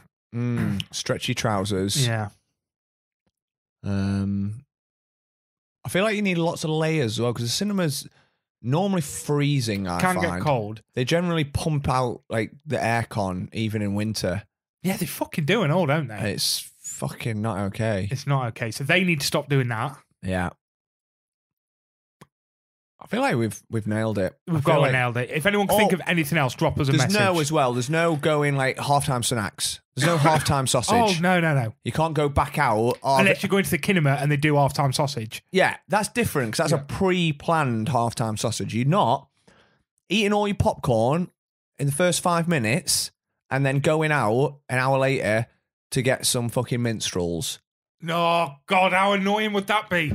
Stretchy trousers. Yeah. I feel like you need lots of layers as well because the cinema's normally freezing. I Can find. get cold. They generally pump out like the aircon even in winter. Yeah, they fucking do and all, don't they? It's fucking not okay. It's not okay. So they need to stop doing that. Yeah. I feel like we've nailed it. We've got nailed it. If anyone can think of anything else, drop us a message. There's no going like halftime snacks. There's no halftime sausage. Oh, no. You can't go back out. Unless you go into the kinema and they do halftime sausage. Yeah, that's different because that's a pre-planned halftime sausage. You're not eating all your popcorn in the first 5 minutes and then going out an hour later to get some fucking minstrels. Oh, God, how annoying would that be?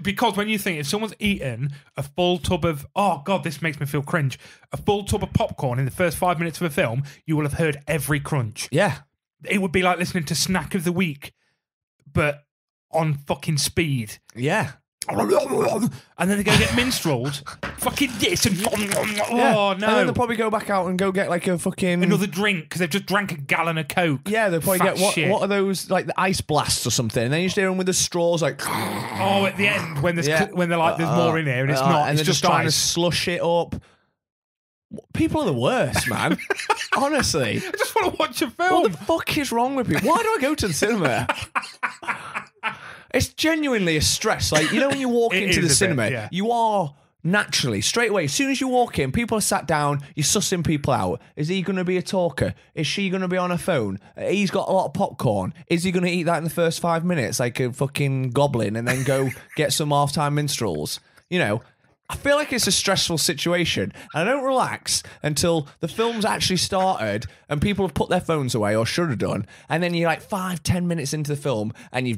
Because when you think if someone's eaten a full tub of, oh, God, this makes me feel cringe, a full tub of popcorn in the first 5 minutes of a film, you will have heard every crunch. Yeah. It would be like listening to Snack of the Week, but on fucking speed. Yeah. And then they go get minstrels. Fucking this and oh no. And then they'll probably go back out and go get like a fucking another drink because they've just drank a gallon of Coke. Yeah, they'll probably get what are those like the ice blasts or something? And then you just hear them with the straws like oh at the end when when they're like there's more in here and it's not. And it's they're just trying ice. to slush it up. People are the worst, man. Honestly, I just want to watch a film. What the fuck is wrong with people? Why do I go to the cinema? It's genuinely a stress. Like, you know, when you walk into the cinema, you are naturally, straight away, as soon as you walk in, people are sat down, you're sussing people out. Is he going to be a talker? Is she going to be on her phone? He's got a lot of popcorn. Is he going to eat that in the first 5 minutes like a fucking goblin and then go get some half-time minstrels? You know, I feel like it's a stressful situation and I don't relax until the film's actually started and people have put their phones away or should have done. And then you're like 5-10 minutes into the film and you've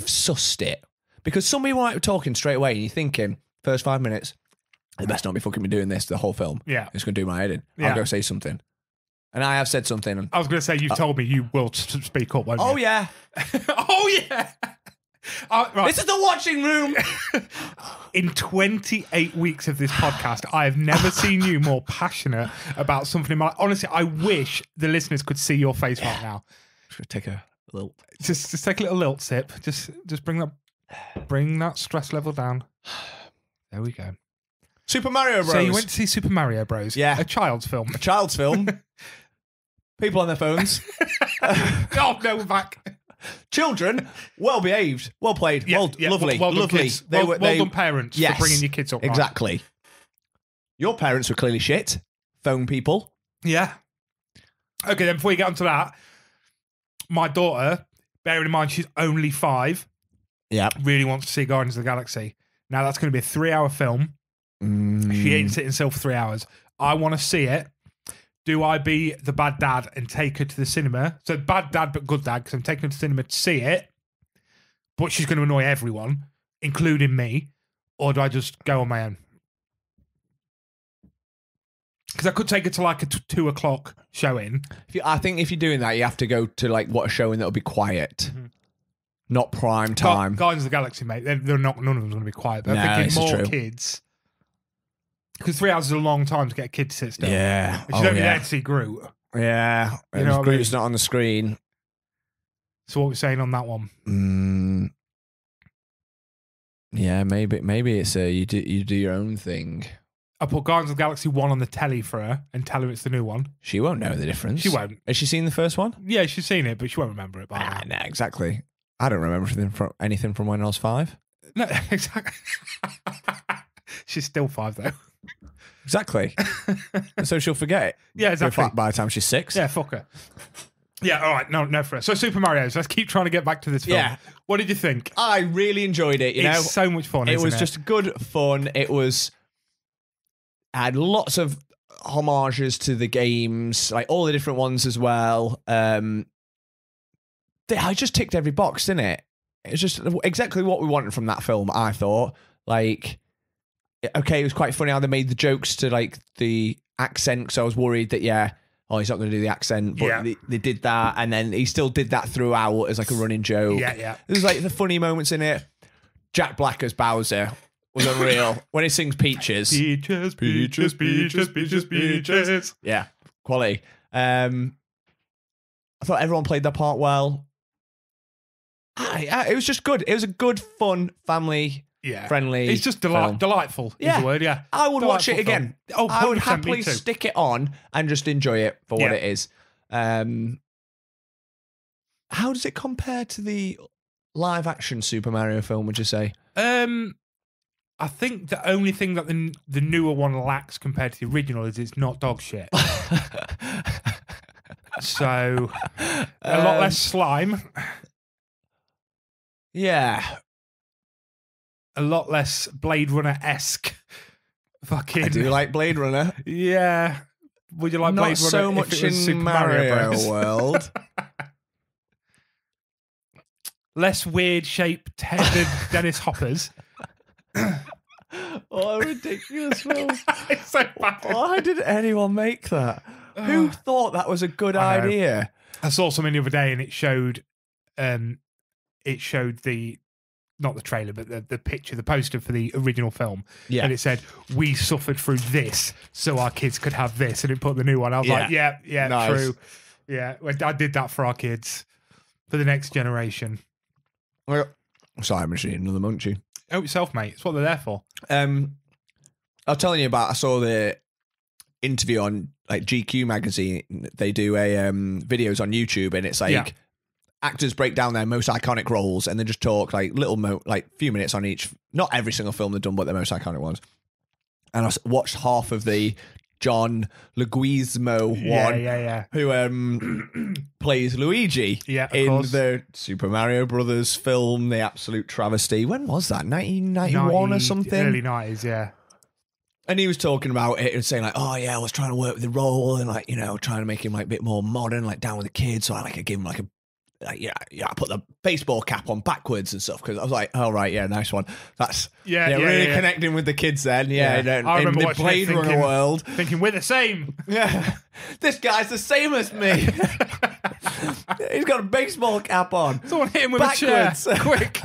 sussed it. Because some people might be talking straight away and you're thinking, first 5 minutes, they best not be fucking me doing this the whole film. Yeah. It's going to do my head in. Yeah. I'll go say something. And I have said something. I was going to say, you've told me you will speak up, won't you? Oh, yeah. Oh, yeah. Right. This is the watching room. In 28 weeks of this podcast, I have never seen you more passionate about something in my life. Honestly, I wish the listeners could see your face right now. Should take a little... Just take a little lilt sip. Just bring that stress level down. There we go. Super Mario Bros. So you went to see Super Mario Bros. Yeah. A child's film. A child's film. People on their phones. Oh, no, we're back. Children, well behaved, well played, lovely, well done, lovely. Kids. Well done, parents, for bringing your kids up. Right. Exactly. Your parents were clearly shit. Phone people. Yeah. Okay, then before you get onto that, my daughter, bearing in mind she's only 5, really wants to see Guardians of the Galaxy. Now that's going to be a 3-hour film. She ain't sitting still for 3 hours. I want to see it. Do I be the bad dad and take her to the cinema? So bad dad but good dad because I'm taking her to the cinema to see it, but she's going to annoy everyone, including me, or do I just go on my own? Because I could take her to like a 2 o'clock showing. I think if you're doing that, you have to go to like what a showing that'll be quiet, not prime time. Guardians of the Galaxy, mate. They're not. None of them's going to be quiet. They're thinking more kids. Because 3 hours is a long time to get a kid to sit still. Yeah. She's only there to see Groot. Yeah. You know Groot's not on the screen. So what are we saying on that one? Yeah, maybe it's you do your own thing. I put Guardians of the Galaxy 1 on the telly for her and tell her it's the new one. She won't know the difference. She won't. Has she seen the first one? Yeah, she's seen it, but she won't remember it by now. Nah, exactly. I don't remember anything from when I was 5. No, exactly. She's still 5, though. Exactly. So she'll forget it. Yeah, exactly. By the time she's 6. Yeah, fuck her. Yeah, all right. No for her. So Super Mario, let's keep trying to get back to this film. Yeah. What did you think? I really enjoyed it, It's so much fun, It was just good fun. It had lots of homages to the games, like all the different ones as well. I just ticked every box, didn't it? It's just exactly what we wanted from that film, I thought. Like, okay, it was quite funny how they made the jokes to like the accent, because I was worried that, he's not going to do the accent, but they did that, and then he still did that throughout as like a running joke. Yeah. There's like the funny moments in it. Jack Black as Bowser was unreal when he sings Peaches. Peaches, peaches, peaches, peaches, peaches. Yeah, quality. I thought everyone played their part well. It was just good. It was a good, fun, family friendly. It's just delightful. Is the word. Yeah, I would watch it again. Oh, I would happily stick it on and just enjoy it for what it is. How does it compare to the live action Super Mario film? Would you say? I think the only thing that the newer one lacks compared to the original is it's not dog shit. So a lot less slime. Yeah. A lot less Blade Runner-esque. Fucking. I do like Blade Runner. Yeah. Would you like Not Blade Runner so much if it was in Super Mario Bros? World. Less weird-shaped headed Dennis Hoppers. What a ridiculous film. It's so bad. Why did anyone make that? Who thought that was a good idea? I saw something the other day and it showed the, not the trailer, but the picture, the poster for the original film. Yeah. And it said, we suffered through this so our kids could have this. And it put the new one. I was like, yeah, nice. True. Yeah, I did that for our kids, for the next generation. Well, sorry, I'm just eating another munchie. Help yourself, mate. It's what they're there for. I was telling you about, I saw the interview on like GQ magazine. They do videos on YouTube, and it's like actors break down their most iconic roles, and they just talk like few minutes on each. Not every single film they've done, but their most iconic ones. And I watched half of the John Leguizamo one, who plays Luigi in the Super Mario Brothers film, The Absolute Travesty. When was that? 1991 or something? Early 90s, yeah. And he was talking about it and saying like, oh yeah, I was trying to work with the role and like, you know, trying to make him like a bit more modern, like down with the kids. So I gave him like I put the baseball cap on backwards and stuff, because I was like, oh right, yeah, nice one. That's really connecting with the kids then. I remember in the Blade Runner world, thinking we're the same. Yeah, this guy's the same as me. He's got a baseball cap on. Someone hit him with backwards. A chair, quick.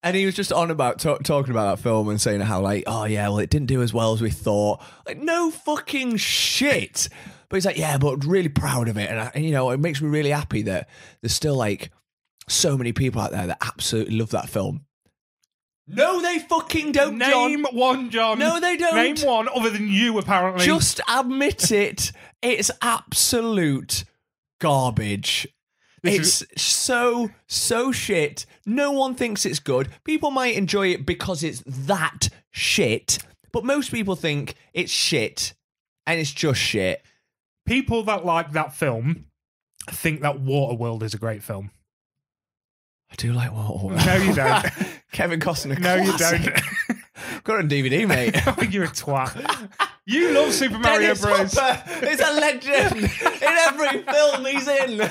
And he was just on about talking about that film and saying how like, oh yeah, well it didn't do as well as we thought. Like, no fucking shit. But he's like, yeah, but really proud of it. And you know, it makes me really happy that there's still like so many people out there that absolutely love that film. No, they fucking don't, Name one, John. No, they don't. Name one other than you, apparently. Just admit it. It's absolute garbage. It's so shit. No one thinks it's good. People might enjoy it because it's that shit, but most people think it's shit, and it's just shit. People that like that film think that Waterworld is a great film. I do like Waterworld. No, you don't. Kevin Costner. No, classic. you don't. Got it on DVD, mate. You're a twat. You love Super Mario Bros. Hopper is a legend in every film he's in.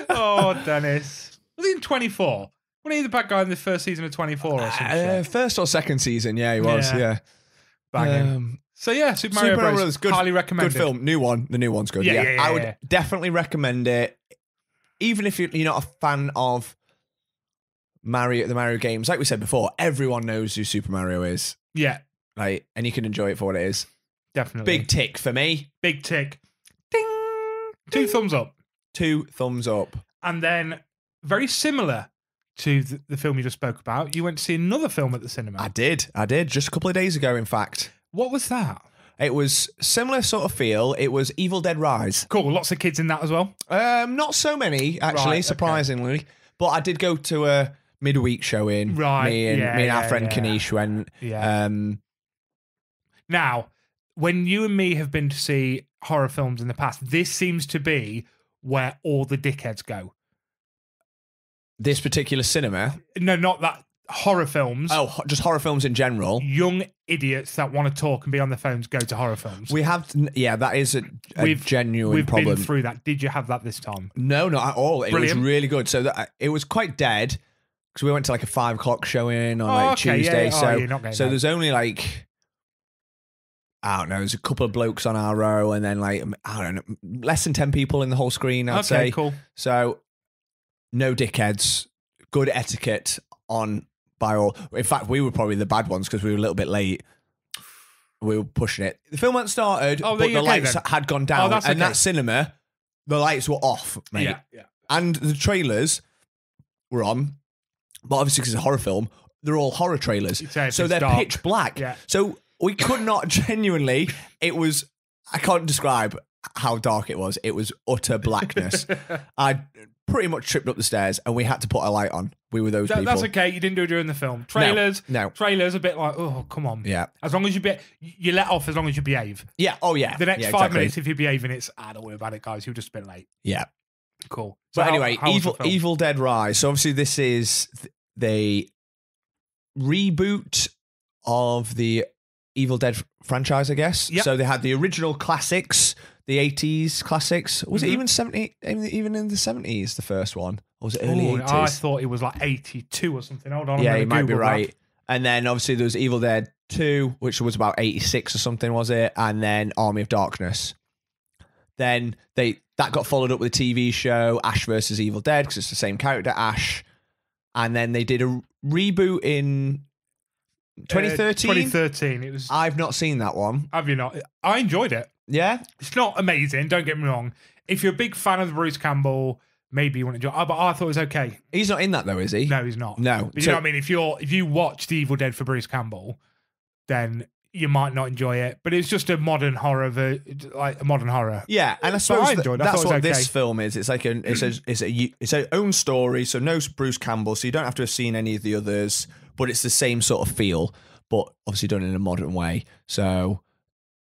Oh, Dennis. Was he in 24? Wasn't he the bad guy in the first season of 24 or something? First or second season, yeah, he was, yeah. Banging. So yeah, Super Mario Bros. Good, highly recommended. Good film. New one. The new one's good. Yeah. I would definitely recommend it. Even if you're not a fan of the Mario games, like we said before, everyone knows who Super Mario is. Yeah. Like, and you can enjoy it for what it is. Definitely. Big tick for me. Big tick. Ding. 2 thumbs up. 2 thumbs up. And then very similar to the film you just spoke about, you went to see another film at the cinema. I did. Just a couple of days ago, in fact. What was that? It was similar sort of feel. It was Evil Dead Rise. Cool. Lots of kids in that as well? Not so many, actually, surprisingly. Okay. But I did go to a midweek showing. Right. Me and our friend Kanish went. Yeah. Now, when you and me have been to see horror films in the past, this seems to be where all the dickheads go. This particular cinema? No, not that. Horror films. Oh, just horror films in general. Young idiots that want to talk and be on their phones go to horror films. We have, that is a genuine problem. We've been through that. Did you have that this time? No, not at all. Brilliant. It was really good. So it was quite dead because we went to like a 5 o'clock showing on Tuesday. So there's only like, I don't know, there's a couple of blokes on our row and then like, I don't know, less than 10 people in the whole screen, I'd say. Cool. So no dickheads, good etiquette on by all. In fact, we were probably the bad ones because we were a little bit late. We were pushing it. The film hadn't started, but the lights had gone down. And that cinema, the lights were off, mate. Yeah. And the trailers were on. But obviously, because it's a horror film, they're all horror trailers. So they're dark. Pitch black. Yeah. So we could not genuinely, it was, I can't describe how dark it was. It was utter blackness. I pretty much tripped up the stairs and we had to put a light on. We were those people. That's okay. You didn't do it during the film. Trailers. No. Trailers a bit like, oh, come on. Yeah. As long as you let off as long as you behave. Yeah. Oh, yeah. The next 5 minutes, if you're behaving, don't worry about it, guys. You're just a bit late. Yeah. Cool. So anyway, Evil Dead Rise. So obviously this is the reboot of the Evil Dead franchise, I guess. Yep. So they had the original classics, the 80s classics. Was it even even in the 70s, the first one? Or was it early 80s? I thought it was like 82 or something. Hold on. Yeah, you might be right. And then obviously there was Evil Dead 2, which was about 86 or something, was it? And then Army of Darkness. Then that got followed up with a TV show, Ash versus Evil Dead, because it's the same character, Ash. And then they did a reboot in 2013. 2013. It was. I've not seen that one. Have you not? I enjoyed it. Yeah, it's not amazing. Don't get me wrong. If you're a big fan of Bruce Campbell, maybe you want to enjoy it. But I thought it was okay. He's not in that though, is he? No, he's not. No. But you know what I mean? If you watch The Evil Dead for Bruce Campbell, then you might not enjoy it. But it's just a modern horror, like a modern horror. Yeah, and I suppose I enjoyed it. That's what this film is. It's like it's its own story. So no Bruce Campbell. So you don't have to have seen any of the others. But it's the same sort of feel, but obviously done in a modern way. So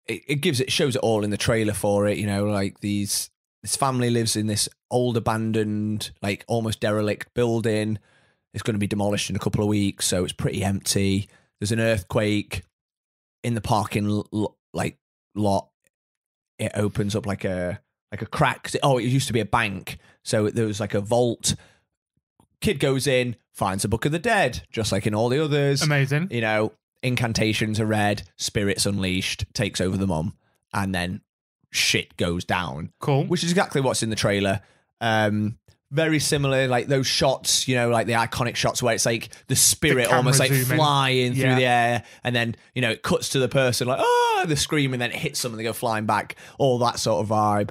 it shows it all in the trailer for it. You know, like this family lives in this old abandoned, like almost derelict building. It's going to be demolished in a couple of weeks, so it's pretty empty. There's an earthquake in the parking lot. It opens up like a crack. It used to be a bank, so there was like a vault. Kid goes in, finds a Book of the Dead, just like in all the others. Amazing. You know, incantations are read, spirits unleashed, takes over the mum, and then shit goes down. Cool. Which is exactly what's in the trailer. Very similar, like those shots, you know, like the iconic shots where it's like the spirit almost like flying through the air, and then, you know, it cuts to the person like, oh, the scream, and then it hits them and they go flying back. All that sort of vibe.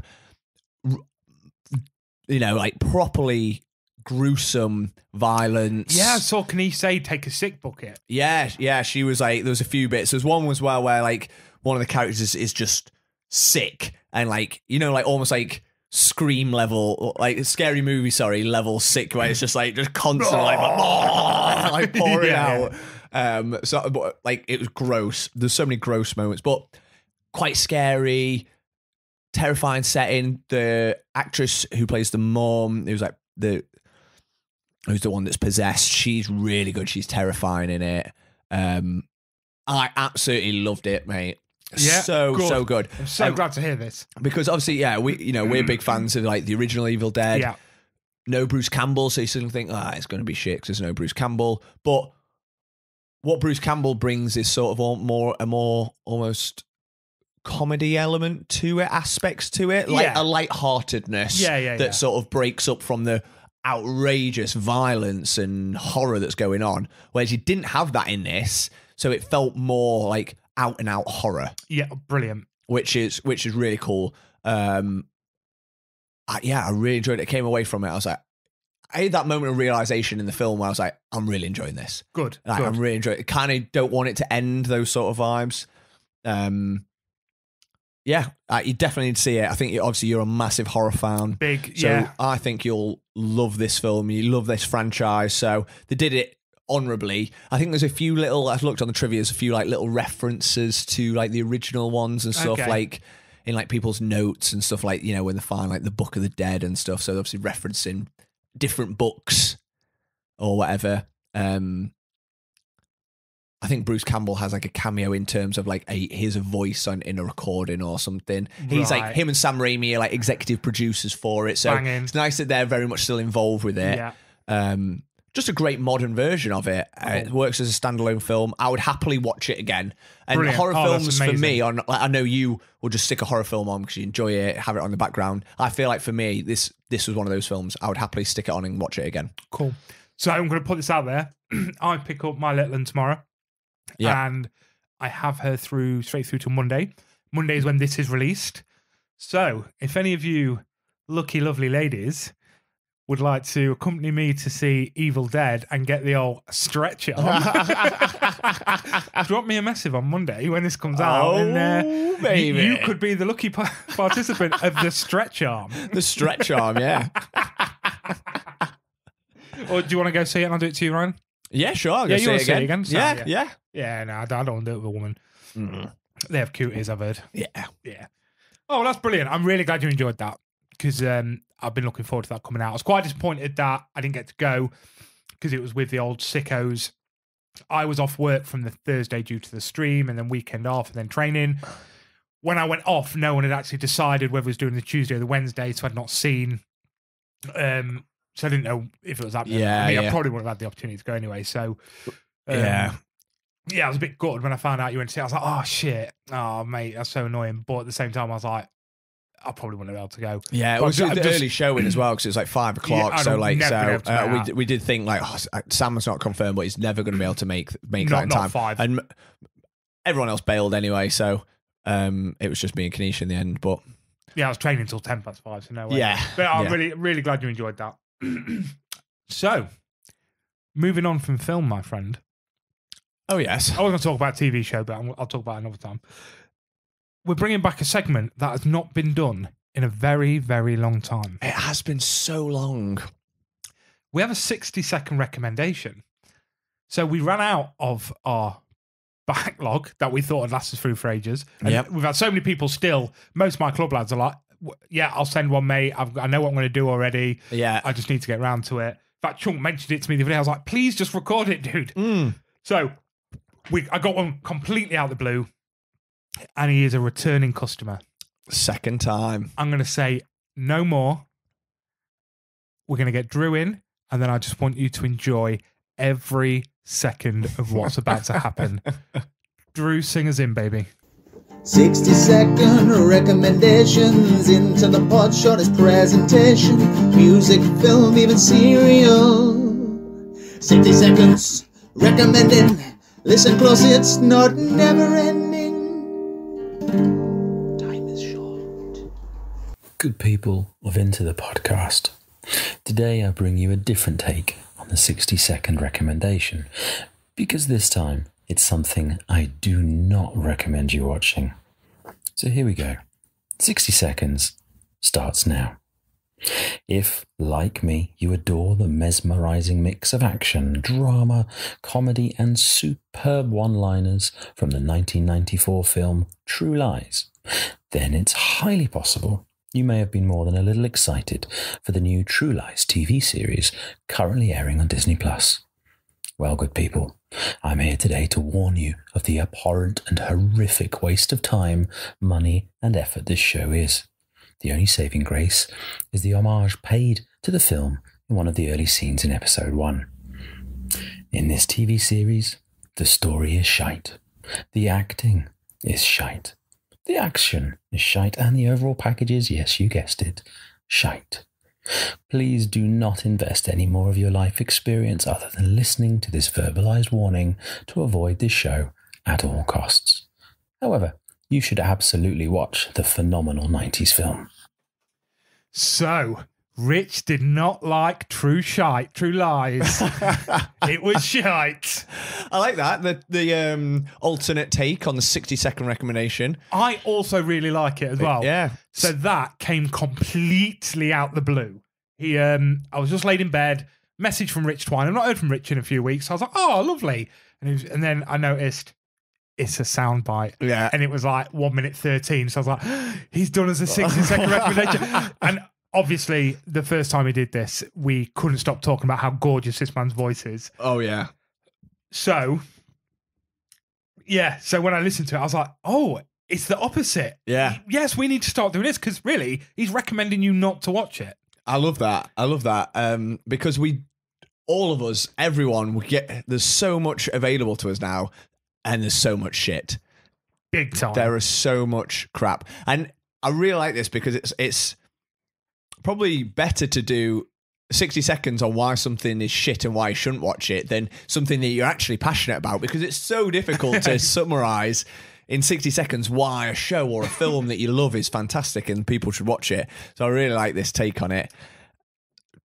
You know, like properly gruesome violence. Yeah, I saw Kanish say take a sick bucket. Yeah, she was like, there was a few bits. There's one as well where like one of the characters is just sick and like, you know, like almost like Scream level, like Scary Movie, level sick, where it's just like just constantly like pouring out. So but, like it was gross. There's so many gross moments, but quite scary, terrifying setting. The actress who plays the mom, who's the one that's possessed, she's really good. She's terrifying in it. I absolutely loved it, mate. Yeah, so good. I'm so glad to hear this, because obviously, we're big fans of like the original Evil Dead. Yeah, no Bruce Campbell, so you suddenly think, it's going to be shit because there's no Bruce Campbell. But what Bruce Campbell brings is sort of a more almost comedy element to it, aspects to it, like a lightheartedness that sort of breaks up from the outrageous violence and horror that's going on, whereas you didn't have that in this, so it felt more like out and out horror. Yeah, brilliant. Which is really cool. I really enjoyed it. I came away from it, I was like, had that moment of realization in the film where I was like, I'm really enjoying this. Good. I'm really enjoying it. Kind of don't want it to end, those sort of vibes. Yeah, you definitely need to see it. I think obviously you're a massive horror fan. So I think you'll love this film. You love this franchise. So they did it honorably. I think there's a few little, I've looked on the trivia, there's a few like little references to like the original ones and stuff, like in like people's notes and stuff, like, you know, when they find like the Book of the Dead and stuff. So obviously referencing different books or whatever. I think Bruce Campbell has like a cameo in terms of like his voice in a recording or something. He's like, him and Sam Raimi are like executive producers for it. So it's nice that they're very much still involved with it. Yeah. Just a great modern version of it. It works as a standalone film. I would happily watch it again. And Brilliant. Horror films for me, I know you will just stick a horror film on because you enjoy it, have it on the background. I feel like for me, this was one of those films. I would happily stick it on and watch it again. Cool. So I'm going to put this out there. I pick up My Little One tomorrow. Yeah. And I have her straight through to Monday. Monday is when this is released. So if any of you lucky, lovely ladies would like to accompany me to see Evil Dead and get the old stretch on, drop me a message on Monday when this comes out. And baby. You could be the lucky participant of the stretch arm. The stretch arm, yeah. Or do you want to go see it and I'll do it to you, Ryan? Yeah, sure. I'll go see it again. So, yeah. Yeah, no, I don't want to do it with a woman. They have cuties, I've heard. Yeah. Oh, that's brilliant. I'm really glad you enjoyed that because I've been looking forward to that coming out. I was quite disappointed that I didn't get to go because it was with the old sickos. I was off work from the Thursday due to the stream and then weekend off and then training. When I went off, no one had actually decided whether it was doing the Tuesday or the Wednesday, so I'd not seen. So I didn't know if it was happening. I probably wouldn't have had the opportunity to go anyway. So, I was a bit gutted when I found out you went to see it. I was like, oh, shit. Oh, mate, that's so annoying. But at the same time, I was like, I probably wouldn't have been able to go. Yeah, it was the early showing as well because it was like 5 o'clock. We did think like, Sam was not confirmed, but he's never going to be able to make that in time. 5. And everyone else bailed anyway. So it was just me and Kanisha in the end. But yeah, I was training until 5:10, so no way. Yeah. But I'm really glad you enjoyed that. So, moving on from film, my friend. Oh, yes. I was going to talk about a TV show, but I'll talk about it another time. We're bringing back a segment that has not been done in a very, very long time. It has been so long. We have a 60-second recommendation. So we ran out of our backlog that we thought had lasted through for ages. And we've had so many people still. Most of my club lads are like, yeah, I'll send one, mate. I know what I'm going to do already. Yeah. I just need to get around to it. In fact, Chunk mentioned it to me the other day. I was like, please just record it, dude. So I got one completely out of the blue, and he is a returning customer. Second time. I'm going to say no more. We're going to get Drew in, and then I just want you to enjoy every second of what's about to happen. Drew, sing us in, baby. 60-second recommendations into the pod shortest presentation. Music, film, even cereal. 60 seconds recommending. Listen close, it's not never ending. Time is short. Good people of Into the Podcast. Today I bring you a different take on the 60-second recommendation because this time it's something I do not recommend you watching. So here we go. 60 seconds starts now. If, like me, you adore the mesmerizing mix of action, drama, comedy, and superb one-liners from the 1994 film True Lies, then it's highly possible you may have been more than a little excited for the new True Lies TV series currently airing on Disney+. Well, good people, I'm here today to warn you of the abhorrent and horrific waste of time, money, and effort this show is. The only saving grace is the homage paid to the film in one of the early scenes in episode 1. In this TV series, the story is shite. The acting is shite. The action is shite, and the overall package is, yes, you guessed it, shite. Please do not invest any more of your life experience other than listening to this verbalized warning to avoid this show at all costs. However, you should absolutely watch the phenomenal 90s film. So, Rich did not like True Lies. It was shite. I like that. The alternate take on the 60-second recommendation. I also really like it as well. Yeah. So that came completely out the blue. I was just laid in bed, message from Rich Twine. I've not heard from Rich in a few weeks. I was like, oh, lovely. And then I noticed it's a soundbite. Yeah. And it was like 1 minute 13. So I was like, he's done us a 60-second recommendation. And obviously, the first time he did this, we couldn't stop talking about how gorgeous this man's voice is. Oh, yeah. So, yeah. So when I listened to it, I was like, oh, it's the opposite. Yeah. Yes, we need to start doing this because really, he's recommending you not to watch it. I love that. Because all of us, everyone, there's so much available to us now, and there's so much shit. Big time. There is so much crap. And I really like this because it's probably better to do 60 seconds on why something is shit and why you shouldn't watch it than something that you're actually passionate about, because it's so difficult to summarize in 60 seconds why a show or a film that you love is fantastic and people should watch it. So I really like this take on it.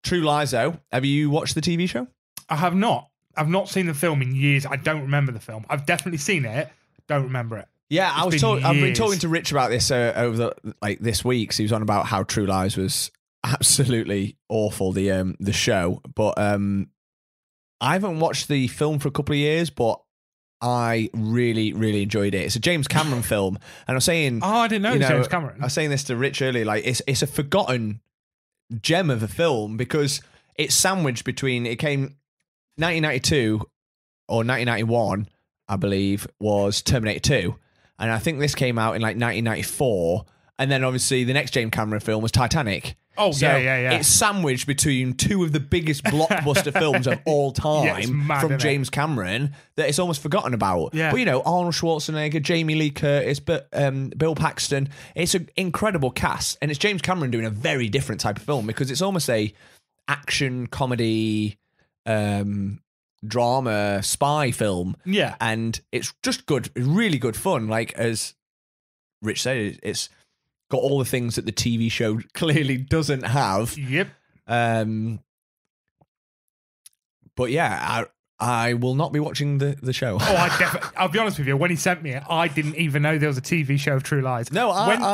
True Lies, though. Have you watched the TV show? I have not. I've not seen the film in years. I don't remember the film. I've definitely seen it. Don't remember it. Yeah, I've been talking to Rich about this over this week. So he was on about how True Lies was absolutely awful, the show. But I haven't watched the film for a couple of years, but I really, really enjoyed it. It's a James Cameron film, and I'm saying, oh, I didn't know it was James Cameron. I was saying this to Rich earlier, like it's a forgotten gem of a film because it's sandwiched between, it came 1992 or 1991, I believe, was Terminator 2, and I think this came out in like 1994, and then obviously the next James Cameron film was Titanic. Oh, so yeah. It's sandwiched between two of the biggest blockbuster films of all time from James Cameron that it's almost forgotten about. Yeah. But, Arnold Schwarzenegger, Jamie Lee Curtis, Bill Paxton. It's an incredible cast. And it's James Cameron doing a very different type of film because it's almost a action, comedy, drama, spy film. Yeah. And it's just good, really good fun. Like, as Rich said, it's got all the things that the TV show clearly doesn't have. Yep. But yeah, I will not be watching the show. Oh, I'll be honest with you. When he sent me it, I didn't even know there was a TV show of True Lies. No,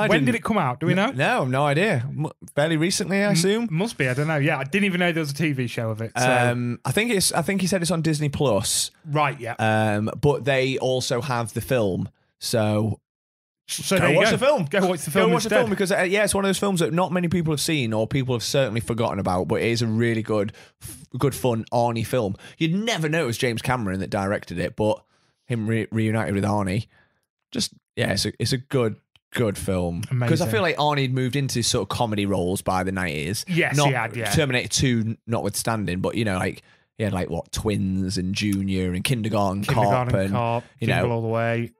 when did it come out? Do we know? No idea. Fairly recently, I assume. Must be. I don't know. Yeah, I didn't even know there was a TV show of it. So. I think he said it's on Disney Plus. Right. Yeah. But they also have the film. So go watch the film. Go watch the film. Go watch the film because it's one of those films that not many people have seen or people have certainly forgotten about. But it is a really good fun Arnie film. You'd never know it was James Cameron that directed it, but him reunited with Arnie, it's a good film. Because I feel like Arnie had moved into sort of comedy roles by the 90s. Yes, he had. Yeah. Terminator 2 notwithstanding, but Twins and Junior and Kindergarten Cop, Jingle All the Way.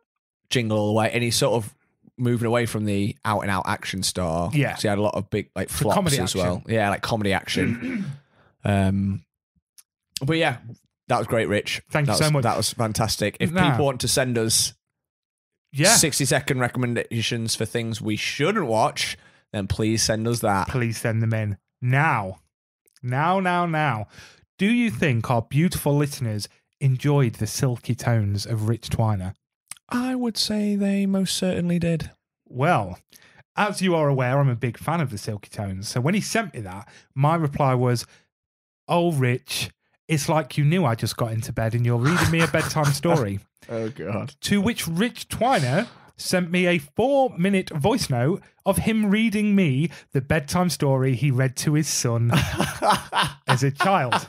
Jingle All the Way, and he's sort of moving away from the out-and-out action star. Yeah. So he had a lot of big flops as well. Yeah, like comedy action. But yeah, that was great, Rich. Thank you so much. That was fantastic. If people want to send us 60-second recommendations for things we shouldn't watch, then please send us that. Please send them in. Now. Do you think our beautiful listeners enjoyed the silky tones of Rich Twiner? I would say they most certainly did. Well, as you are aware, I'm a big fan of the silky tones. So when he sent me that, my reply was, "Oh, Rich, it's like you knew I just got into bed and you're reading me a bedtime story." Oh, God. To which Rich Twiner sent me a 4-minute voice note of him reading me the bedtime story he read to his son as a child.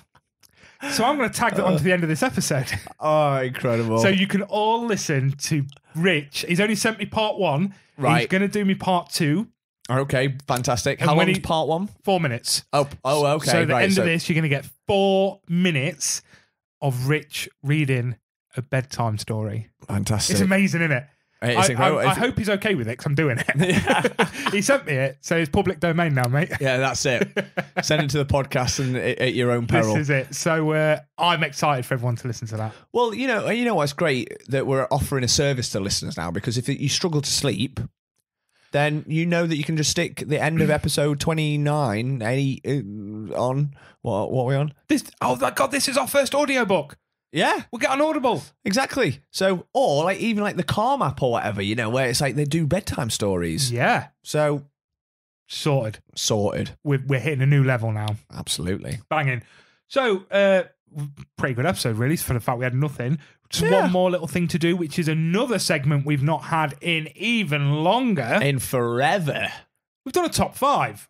So I'm going to tag that onto the end of this episode. Oh, incredible. So you can all listen to Rich. He's only sent me part 1. Right. He's going to do me part 2. Okay, fantastic. And how long's part 1? 4 minutes. Oh, okay. So at the end of this, you're going to get 4 minutes of Rich reading a bedtime story. Fantastic. It's amazing, isn't it? It's incredible. I hope he's okay with it because I'm doing it. He sent me it, so it's public domain now, mate. Yeah, that's it. Send it to the podcast and at your own peril. This is it. So I'm excited for everyone to listen to that. Well, you know what's great that we're offering a service to listeners now, because if you struggle to sleep, then you know that you can just stick the end of episode 29 on what are we on? Oh my God, this is our first audiobook. Yeah, We'll get on Audible. exactly. So, or like even like the Calm app or whatever, you know, where it's like they do bedtime stories. Yeah. So Sorted. We're hitting a new level now. Absolutely. Banging. So, pretty good episode, really, for the fact we had nothing. Just one more little thing to do, which is another segment we've not had in even longer. In forever. We've done a top 5.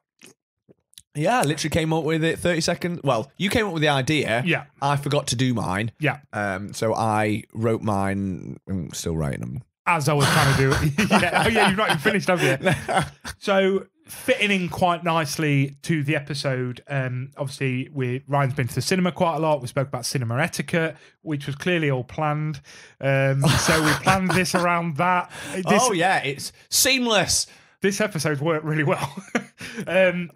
Yeah, I literally came up with it 30 seconds. Well, you came up with the idea. Yeah. I forgot to do mine. Yeah. So I wrote mine. I'm still writing them. As I was trying to do it. Yeah. Oh, yeah, you've not even finished, have you? So, fitting in quite nicely to the episode, obviously, Ryan's been to the cinema quite a lot. We spoke about cinema etiquette, which was clearly all planned. So, we planned this around that. It's seamless. This episode's worked really well.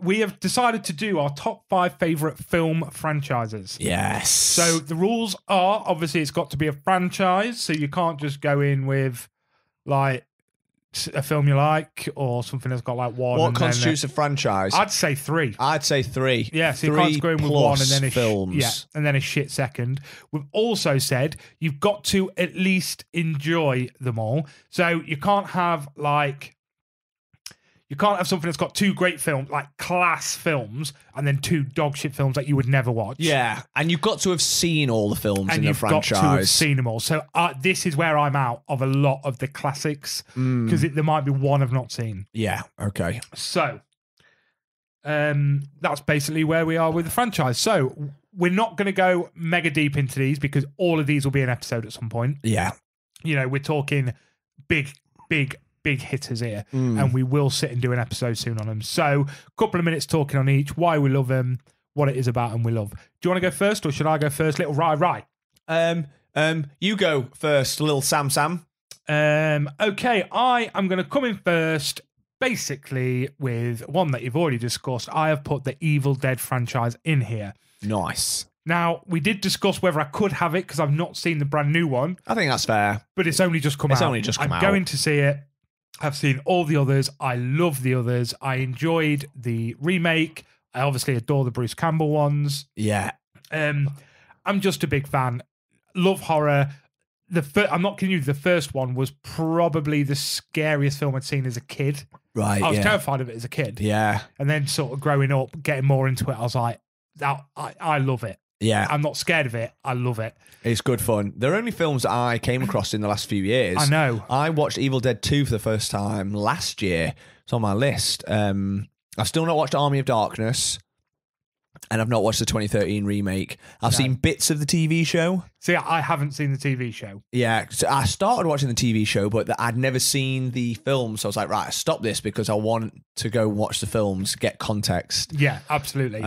We have decided to do our top 5 favourite film franchises. Yes. So the rules are, obviously, it's got to be a franchise, so you can't just go in with, like, a film you like or something that's got, like, one. What constitutes a franchise? I'd say 3. I'd say 3. Yeah, so you can't just go in with one and then a films. and then a shit second. We've also said you've got to at least enjoy them all. So you can't have, like... You can't have something that's got 2 great films, like class films, and then 2 dog shit films that you would never watch. Yeah, and you've got to have seen all the films in the franchise. You've got to have seen them all. So this is where I'm out of a lot of the classics, because there might be one I've not seen. Yeah, okay. So that's basically where we are with the franchise. So we're not going to go mega deep into these, because all of these will be an episode at some point. Yeah. You know, we're talking big hitters here, and we will sit and do an episode soon on them. So a couple of minutes talking on each, why we love them, what it is about them we love. Do you want to go first, or should I go first? Little Rye. You go first, little Sam. Okay, I am going to come in first, basically with one that you've already discussed. I have put the Evil Dead franchise in here. Nice. Now, we did discuss whether I could have it, because I've not seen the brand new one. I think that's fair. But it's only just come out. I'm going to see it. I've seen all the others. I love the others. I enjoyed the remake. I obviously adore the Bruce Campbell ones. Yeah. I'm just a big fan. Love horror. I'm not kidding you. The first one was probably the scariest film I'd seen as a kid. Right. I was terrified of it as a kid. Yeah. And then sort of growing up, getting more into it, I was like, I love it. Yeah. I'm not scared of it. I love it. It's good fun. They're only films that I came across in the last few years. I know. I watched Evil Dead 2 for the first time last year. It's on my list. I've still not watched Army of Darkness, and I've not watched the 2013 remake. I've seen bits of the TV show. See, I haven't seen the TV show. Yeah, so I started watching the TV show, but I'd never seen the film, so I was like, right, stop this, because I want to go watch the films, get context. Yeah, absolutely.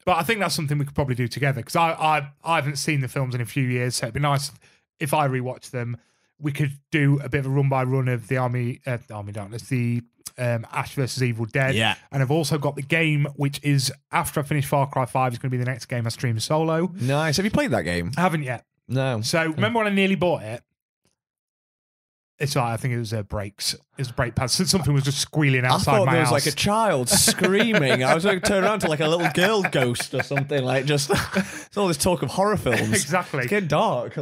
But I think that's something we could probably do together, because I haven't seen the films in a few years, so it'd be nice if I rewatch them. We could do a bit of a run-by-run of the Army Darkness, the Ash vs. Evil Dead. Yeah. And I've also got the game, which is, after I finish Far Cry 5, is going to be the next game I stream solo. Nice. Have you played that game? I haven't yet. No. So remember when I nearly bought it? It's like, I think it was brakes. It was brake pads. Something was just squealing outside my house. I thought there was like a child screaming. I was going to turn around to like a little girl ghost or something. Like just, it's all this talk of horror films. Exactly. It's getting dark.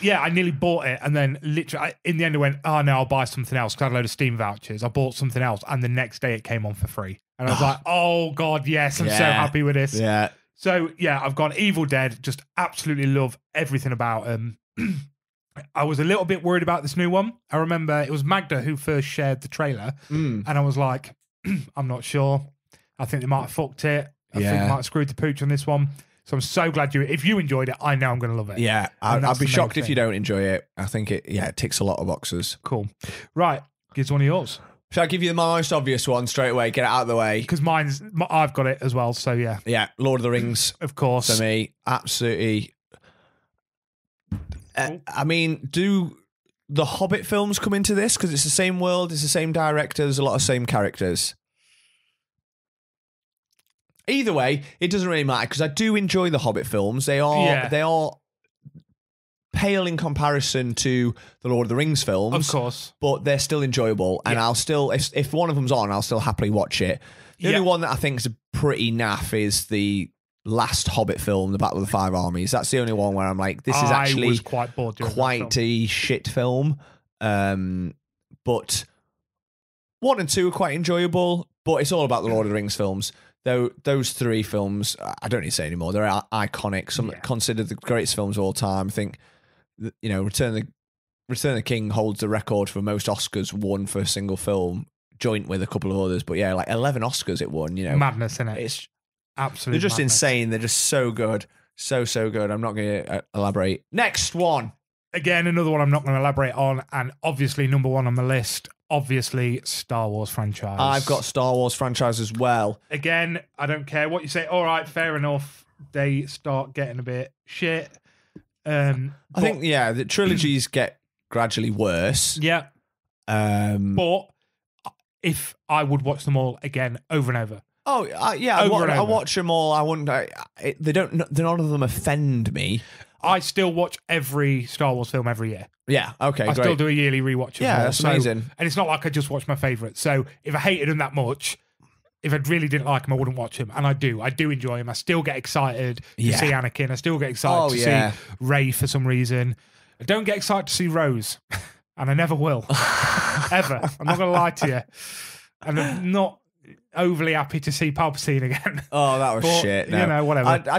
Yeah, I nearly bought it, and then literally, in the end, I went, oh no, I'll buy something else, because I had a load of Steam vouchers. I bought something else, and the next day it came on for free. And I was like, oh God, yes, I'm so happy with this. Yeah. So yeah, I've gone Evil Dead, just absolutely love everything about them. I was a little bit worried about this new one. I remember it was Magda who first shared the trailer, and I was like, I'm not sure. I think they might have fucked it. I think they might have screwed the pooch on this one. So I'm so glad if you enjoyed it, I know I'm going to love it. Yeah, I'd be shocked if you don't enjoy it. I think it ticks a lot of boxes. Cool. Right, gives one of yours. Shall I give you the most obvious one straight away? Get it out of the way. Because I've got it as well, so yeah. Yeah, Lord of the Rings. Of course. For me, absolutely. I mean, do the Hobbit films come into this? Because it's the same world, it's the same director, there's a lot of same characters. Either way, it doesn't really matter, because I do enjoy the Hobbit films. They are pale in comparison to the Lord of the Rings films. Of course. But they're still enjoyable. And I'll still, if one of them's on, I'll still happily watch it. The only one that I think is pretty naff is the last Hobbit film, The Battle of the Five Armies. That's the only one where I'm like, this is actually was quite bored during quite a shit film. But 1 and 2 are quite enjoyable, but it's all about the Lord of the Rings films. Though those 3 films, I don't need to say anymore. They're iconic. Some considered the greatest films of all time. I think, Return of the King holds the record for most Oscars won for a single film, joint with a couple of others. But yeah, like 11 Oscars it won. Madness, isn't it? It's absolutely. They're just madness. insane. They're just so good, so good. I'm not going to elaborate. Next one. Again, another one I'm not going to elaborate on, and obviously number 1 on the list, obviously Star Wars franchise. I've got Star Wars franchise as well. Again, I don't care what you say. All right, fair enough. They start getting a bit shit. I think, the trilogies get gradually worse. Yeah. But if I would watch them all again over and over. Oh, I watch them all. I wouldn't. None of them offend me. I still watch every Star Wars film every year. Yeah, okay, I still do a yearly rewatch of them all. That's amazing. And it's not like I just watch my favourites. So if I hated them that much, if I really didn't like them, I wouldn't watch them. And I do enjoy them. I still get excited to see Anakin. I still get excited to see Rey for some reason. I don't get excited to see Rose. And I never will. Ever. I'm not going to lie to you. And I'm not overly happy to see Palpatine again. Oh, that was shit. No. Whatever. I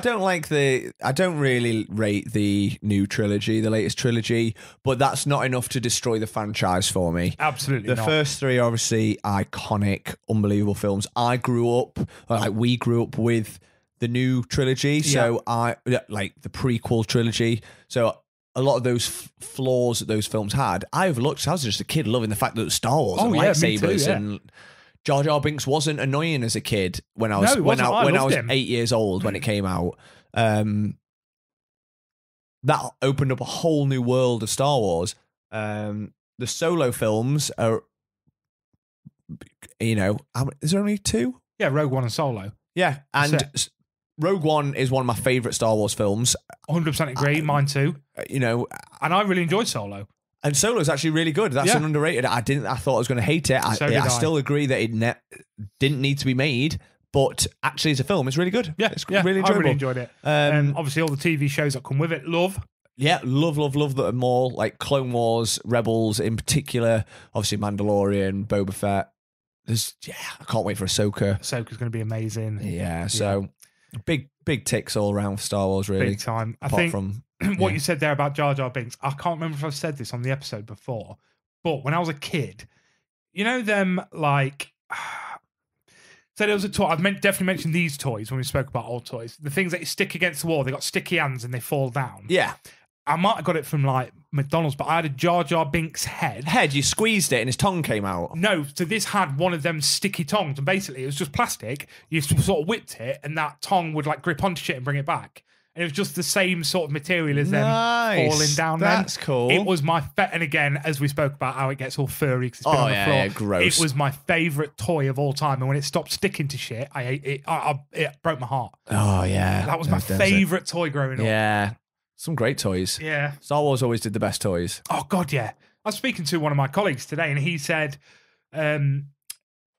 don't really rate the new trilogy, the latest trilogy, but that's not enough to destroy the franchise for me. Absolutely The first 3 are obviously iconic, unbelievable films. We grew up with the new trilogy, so like the prequel trilogy. So a lot of those flaws that those films had, I overlooked. I was just a kid loving the fact that it was Star Wars and lightsabers and Jar Jar Binks wasn't annoying as a kid when I was 8 years old when it came out. That opened up a whole new world of Star Wars. The Solo films are, is there only 2? Yeah, Rogue One and Solo. Yeah, and Rogue One is one of my favourite Star Wars films. 100% agree, mine too. And I really enjoyed Solo. And Solo is actually really good. That's an underrated. I thought I was going to hate it. I still agree that it didn't need to be made, but actually as a film, it's really good. Yeah, it's really enjoyable. I really enjoyed it. Obviously, all the TV shows that come with it, love. Yeah, love them all. Like Clone Wars, Rebels in particular. Obviously, Mandalorian, Boba Fett. I can't wait for Ahsoka. Ahsoka's going to be amazing. Yeah, so big ticks all around for Star Wars, really. Big time. I Apart think from what you said there about Jar Jar Binks, I can't remember if I've said this on the episode before, but when I was a kid, them like... So there was a toy. I've definitely mentioned these toys when we spoke about old toys. The things that you stick against the wall, they got sticky hands and they fall down. Yeah. I might have got it from like McDonald's, but I had a Jar Jar Binks head. You squeezed it and his tongue came out. No, so this had one of them sticky tongues, and basically it was just plastic. You sort of whipped it, and that tongue would like grip onto shit and bring it back. And it was just the same sort of material as them falling down. That's cool. It was my and again, as we spoke about how it gets all furry because it's been on the floor. Yeah, gross. It was my favourite toy of all time, and when it stopped sticking to shit, I ate it. It broke my heart. Oh yeah, that was my favourite toy growing up. Yeah. Some great toys. Yeah. Star Wars always did the best toys. Oh, God, yeah. I was speaking to one of my colleagues today, and he said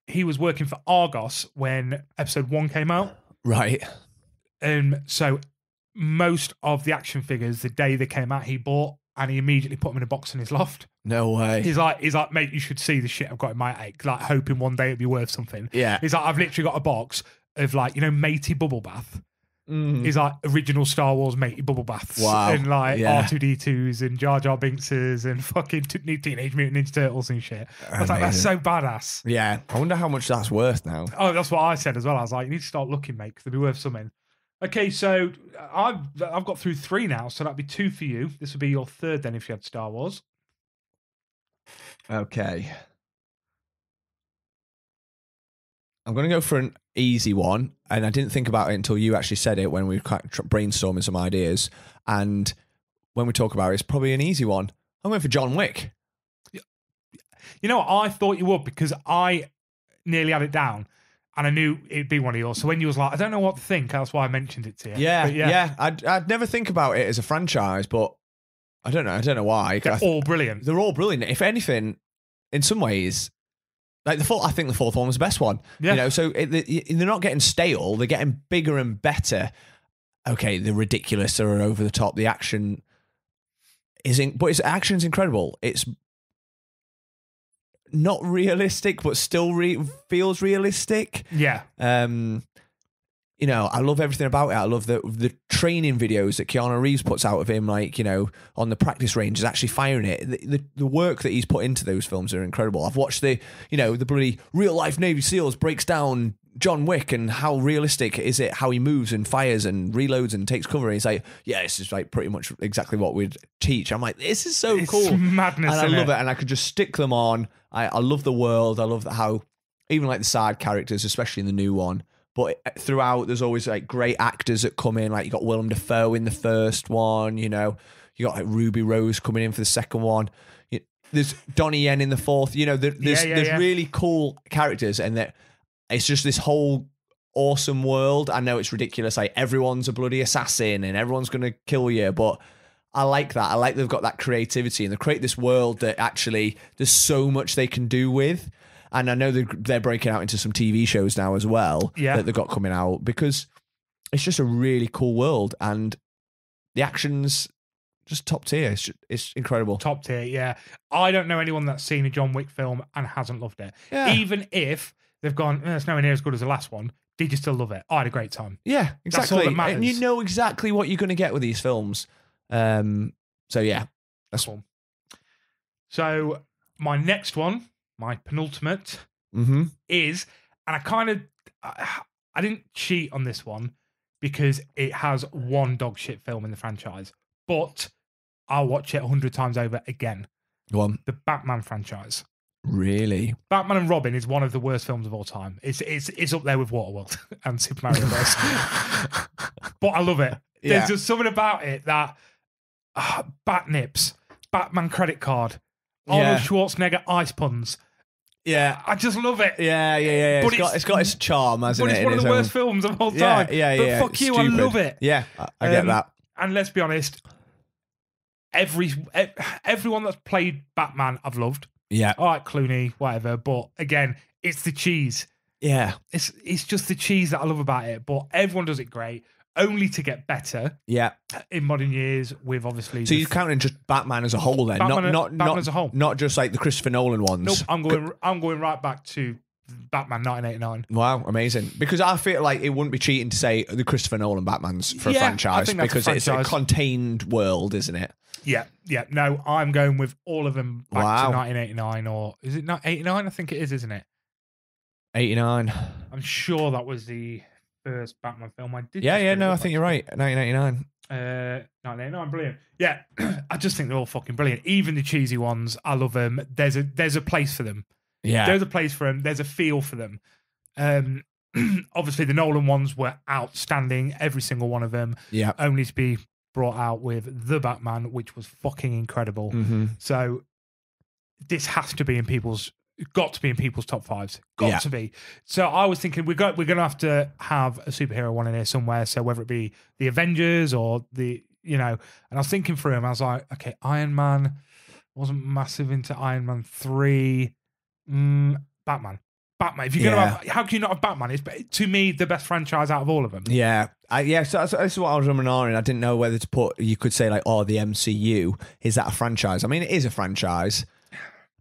he was working for Argos when episode 1 came out. Right. So most of the action figures, the day they came out, he bought, and he immediately put them in a box in his loft. No way. He's like, mate, you should see the shit I've got in my attic, like hoping one day it'd be worth something. Yeah. He's like, I've literally got a box of like, matey bubble bath. Is like original Star Wars matey bubble baths. Wow. And like R2D2s and Jar Jar Binkses and fucking Teenage Mutant Ninja Turtles and shit. I was like, that's so badass. Yeah. I wonder how much that's worth now. Oh, that's what I said as well. I was like, you need to start looking, mate, because they'll be worth something. Okay, so I've got through 3 now, so that'd be 2 for you. This would be your 3rd then if you had Star Wars. Okay. I'm going to go for an easy one, and I didn't think about it until you actually said it when we were brainstorming some ideas. And when we talk about it, it's probably an easy one. I'm going for John Wick. You know what? I thought you would because I nearly had it down, and I knew it'd be one of yours. So when you was like, I don't know what to think, that's why I mentioned it to you. Yeah. I'd never think about it as a franchise, but I don't know why. They're all brilliant. They're all brilliant. If anything, in some ways, like I think the fourth one was the best one. Yeah. You know, so they're not getting stale. They're getting bigger and better. Okay, they're ridiculous. They're over the top. The action but its action's incredible. It's not realistic, but still feels realistic. Yeah. You know, I love everything about it. I love the training videos that Keanu Reeves puts out of him, like, you know, on the practice range, is actually firing it. The work that he's put into those films are incredible. I've watched the bloody real life Navy SEALs breaks down John Wick and how realistic is it, how he moves and fires and reloads and takes cover. And he's like, yeah, this is like pretty much exactly what we'd teach. I'm like, this is so cool. It's madness, and I love it. And I could just stick them on. I love the world. I love how even like the side characters, especially in the new one. But throughout, there's always like great actors that come in. Like you got Willem Dafoe in the first one, you know. You got like Ruby Rose coming in for the second one. There's Donnie Yen in the fourth. You know, there's really cool characters, and that it's just this whole awesome world. I know it's ridiculous. Like everyone's a bloody assassin and everyone's gonna kill you, but I like that. I like they've got that creativity and they create this world that actually there's so much they can do with. And I know they're breaking out into some TV shows now as well that they've got coming out, because it's just a really cool world and the action's just top tier. It's incredible. Top tier, yeah. I don't know anyone that's seen a John Wick film and hasn't loved it. Yeah. Even if they've gone, it's nowhere near as good as the last one, did you still love it? I had a great time. Yeah, exactly. That's all that matters. And you know exactly what you're going to get with these films. So yeah, that's cool. So my next one, my penultimate, is, and I didn't cheat on this one because it has one dog shit film in the franchise, but I'll watch it 100 times over again. Go on. The Batman franchise. Really? Batman and Robin is one of the worst films of all time. It's up there with Waterworld and Super Mario Bros. But I love it. There's just something about it that bat nips, Batman credit card, Arnold Schwarzenegger ice puns. Yeah, I just love it. Yeah. But it's got its charm, hasn't it? But it's one of the worst films of all time. Yeah. But fuck you, stupid. I love it. Yeah, I get that. And let's be honest, everyone that's played Batman, I've loved. Yeah. All right, Clooney, whatever. But again, it's the cheese. Yeah. It's just the cheese that I love about it. But everyone does it great, only to get better. Yeah. In modern years, with obviously. So you're counting just Batman as a whole, then, Batman as a whole, not just like the Christopher Nolan ones. Nope, I'm going right back to Batman 1989. Wow, amazing! Because I feel like it wouldn't be cheating to say the Christopher Nolan Batmans for a franchise, because it's a contained world, isn't it? Yeah. No, I'm going with all of them back to 1989, or is it not 89? I think it is, isn't it? 89. I'm sure that was the first Batman film I did. I think you're right. 1989. 1989, brilliant. Yeah, I just think they're all fucking brilliant. Even the cheesy ones, I love them. There's a place for them. Yeah, there's a place for them. There's a feel for them. Obviously, the Nolan ones were outstanding. Every single one of them. Yeah, only to be brought out with the Batman, which was fucking incredible. So this has to be in people's. Got to be in people's top fives. Got to be. So I was thinking we're going to have a superhero one in here somewhere. So whether it be the Avengers or and I was thinking through them. I was like, okay, Iron Man. Wasn't massive into Iron Man 3. Batman. If you're going to have, how can you not have Batman? It's to me the best franchise out of all of them. Yeah. So that's what I was running on. I didn't know whether to put. You could say like, the MCU, is that a franchise? I mean, it is a franchise.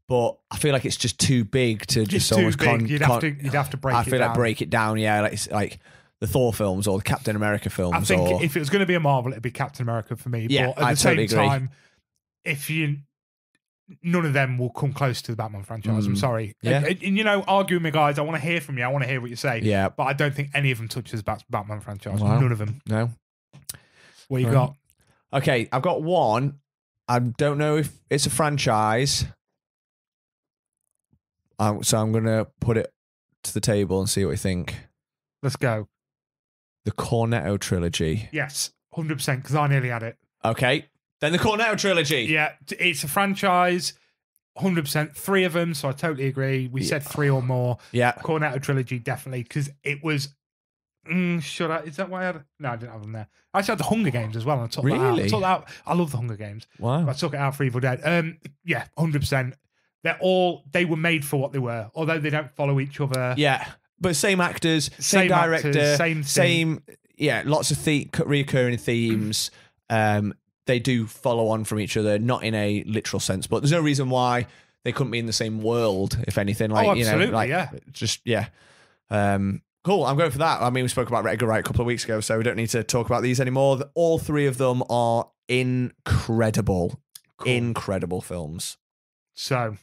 But I feel like it's just too big to just almost you'd have to break it down. I feel like break it down, like it's like the Thor films or the Captain America films. I think if it was going to be a Marvel, it'd be Captain America for me. Yeah, but at the same time, none of them will come close to the Batman franchise. I'm sorry. Yeah. And argue with me, guys. I want to hear from you. I want to hear what you say. Yeah. But I don't think any of them touches Batman franchise. Wow. None of them. No. What you got? Okay, I've got one. I don't know if it's a franchise. So I'm going to put it to the table and see what you think. Let's go. The Cornetto trilogy. Yes, 100%, because I nearly had it. Okay. Then the Cornetto trilogy. Yeah, it's a franchise, 100%. 3 of them, so I totally agree. We said 3 or more. Yeah. Cornetto trilogy, definitely, because it was Should I? Is that why I had? No, I didn't have them there. I actually had the Hunger Games as well. And I took that out. Really? I took that out. I love the Hunger Games. Wow. But I took it out for Evil Dead. Yeah, 100%. They were made for what they were, although they don't follow each other. Yeah, but same actors, same actors, director, same. Yeah, lots of reoccurring themes. They do follow on from each other, not in a literal sense, but there's no reason why they couldn't be in the same world, if anything. Like, absolutely, yeah. Just yeah. Cool. I'm going for that. I mean, we spoke about Edgar Wright a couple of weeks ago, so we don't need to talk about these anymore. All three of them are incredible, incredible films. So,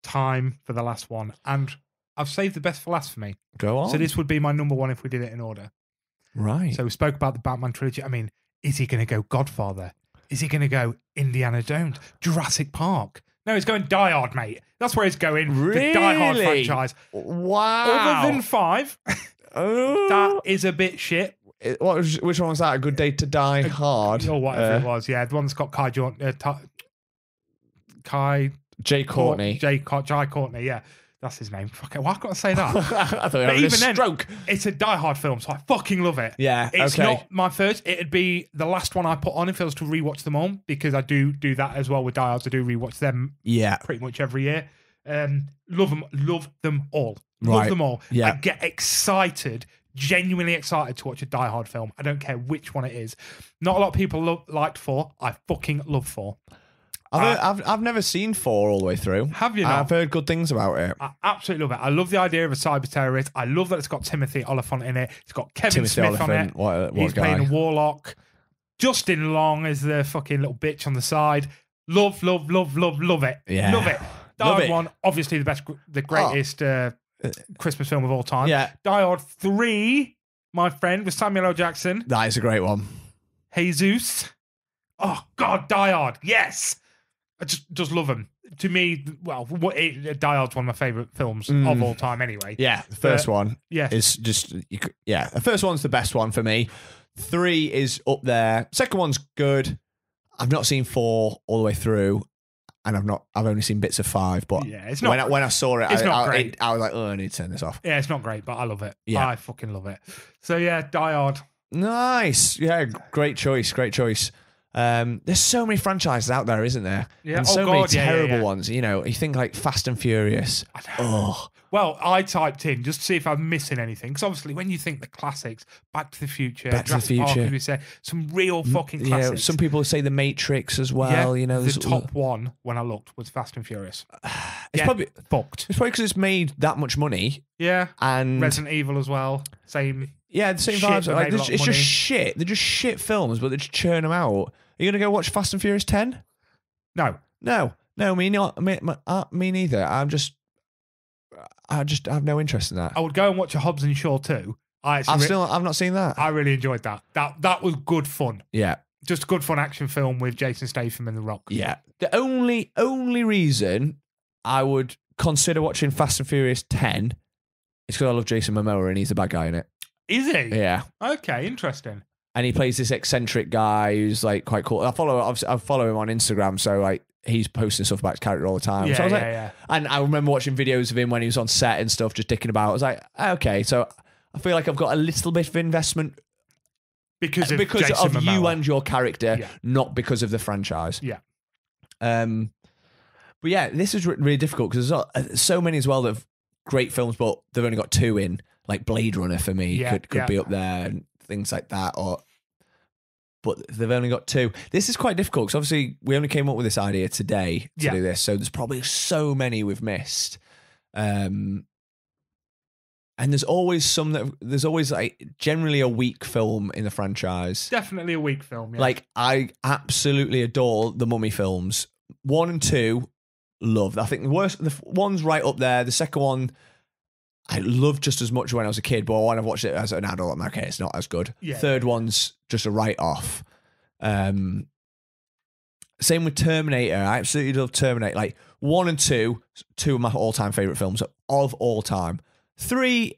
time for the last one, and I've saved the best for last for me. Go on. So this would be my number one if we did it in order. Right. So we spoke about the Batman trilogy. I mean, is he going to go Godfather? Is he going to go Indiana Jones? Jurassic Park? No, he's going Die Hard, mate. That's where he's going. Really? The Die Hard franchise. Wow. Other than 5, that is a bit shit. Which one was that? A Good Day to Die Hard? Or whatever it was. Yeah, the one that's got Jai Courtney, yeah. That's his name. Fuck it, why can't I say that? I thought you were having a stroke. It's a Die Hard film, so I fucking love it. Yeah, it's not my first. It'd be the last one I put on if I was to rewatch them all, because I do that as well with Die Hard. I do rewatch them pretty much every year. Love them all. Love them all. Yeah. I get excited, genuinely excited to watch a Die Hard film. I don't care which one it is. Not a lot of people liked 4. I fucking love 4. I've never seen 4 all the way through. Have you not? I've heard good things about it. I absolutely love it. I love the idea of a cyber terrorist. I love that it's got Timothy Olyphant in it. It's got Kevin Smith on it. What He's guy? playing a warlock. Justin Long is the fucking little bitch on the side. Love it. Yeah. Love it. Die Love Hard it. 1, obviously the greatest Christmas film of all time. Yeah. Die Hard 3, my friend, with Samuel L. Jackson. That is a great one. Jesus. Oh, God, Die Hard. Yes. I just love them. To me, well, Die Hard's one of my favourite films of all time anyway. Yeah, the first one yeah. is just... the first one's the best one for me. 3 is up there. Second one's good. I've not seen 4 all the way through, and I've only seen bits of 5, but yeah, it's not, when I saw it, not great. I was like, oh, I need to turn this off. Yeah, it's not great, but I love it. Yeah. I fucking love it. So yeah, Die Hard. Nice. Yeah, great choice. There's so many franchises out there, isn't there? Yeah. And so many terrible ones. You know, you think like Fast and Furious. Oh. Well, I typed in just to see if I'm missing anything. Because obviously, when you think the classics, Back to the Future, Jurassic Park, as we say, some real fucking classics. Yeah, some people say The Matrix as well. Yeah, you know, the top one when I looked was Fast and Furious. It's probably fucked. It's probably because it's made that much money. Yeah, and Resident Evil as well. Same. Yeah, the same vibes. Like, it's just shit. They're just shit films, but they just churn them out. Are you gonna go watch Fast and Furious 10? No, me not. Me neither. I just have no interest in that. I would go and watch a Hobbs and Shaw 2. I've not seen that. I really enjoyed that. That was good fun. Yeah, just a good fun action film with Jason Statham and The Rock. Yeah, the only reason I would consider watching Fast and Furious 10 is because I love Jason Momoa and he's the bad guy in it. Is he? Yeah. Okay, interesting. And he plays this eccentric guy who's like quite cool. I follow him on Instagram, so like he's posting stuff about his character all the time. Yeah, so I was yeah. And I remember watching videos of him when he was on set and stuff, just dicking about. I was like, okay, so I feel like I've got a little bit of investment because of you and your character, not because of the franchise. Yeah. But yeah, this is really difficult because there's so many as well that have great films, but they've only got 2 in. Like Blade Runner for me could be up there and things like that. But they've only got 2. This is quite difficult because obviously we only came up with this idea today to do this, so there's probably so many we've missed. And there's always there's always like generally a weak film in the franchise. Definitely a weak film. Yeah. Like I absolutely adore the Mummy films. 1 and 2, love. I think the one's right up there. The second one, I loved just as much when I was a kid, but when I've watched it as an adult, I'm like, okay, it's not as good. Yeah. Third one's just a write-off. Same with Terminator. I absolutely love Terminator. Like 1 and 2 of my all-time favourite films of all time. 3,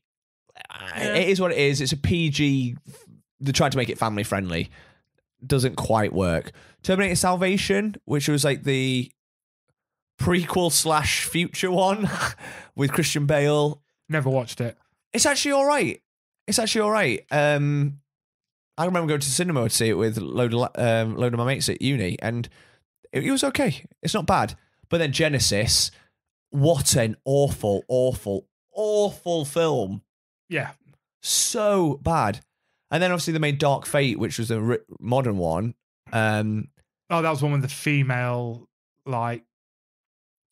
it is what it is. It's a PG. They're trying to make it family-friendly. Doesn't quite work. Terminator Salvation, which was like the prequel / future one with Christian Bale. Never watched it. It's actually all right. It's actually all right. I remember going to the cinema to see it with a load of my mates at uni, and it was okay. It's not bad. But then Genesis, what an awful, awful, awful film. Yeah. So bad. And then obviously they made Dark Fate, which was a modern one. Oh, that was one with the female, like,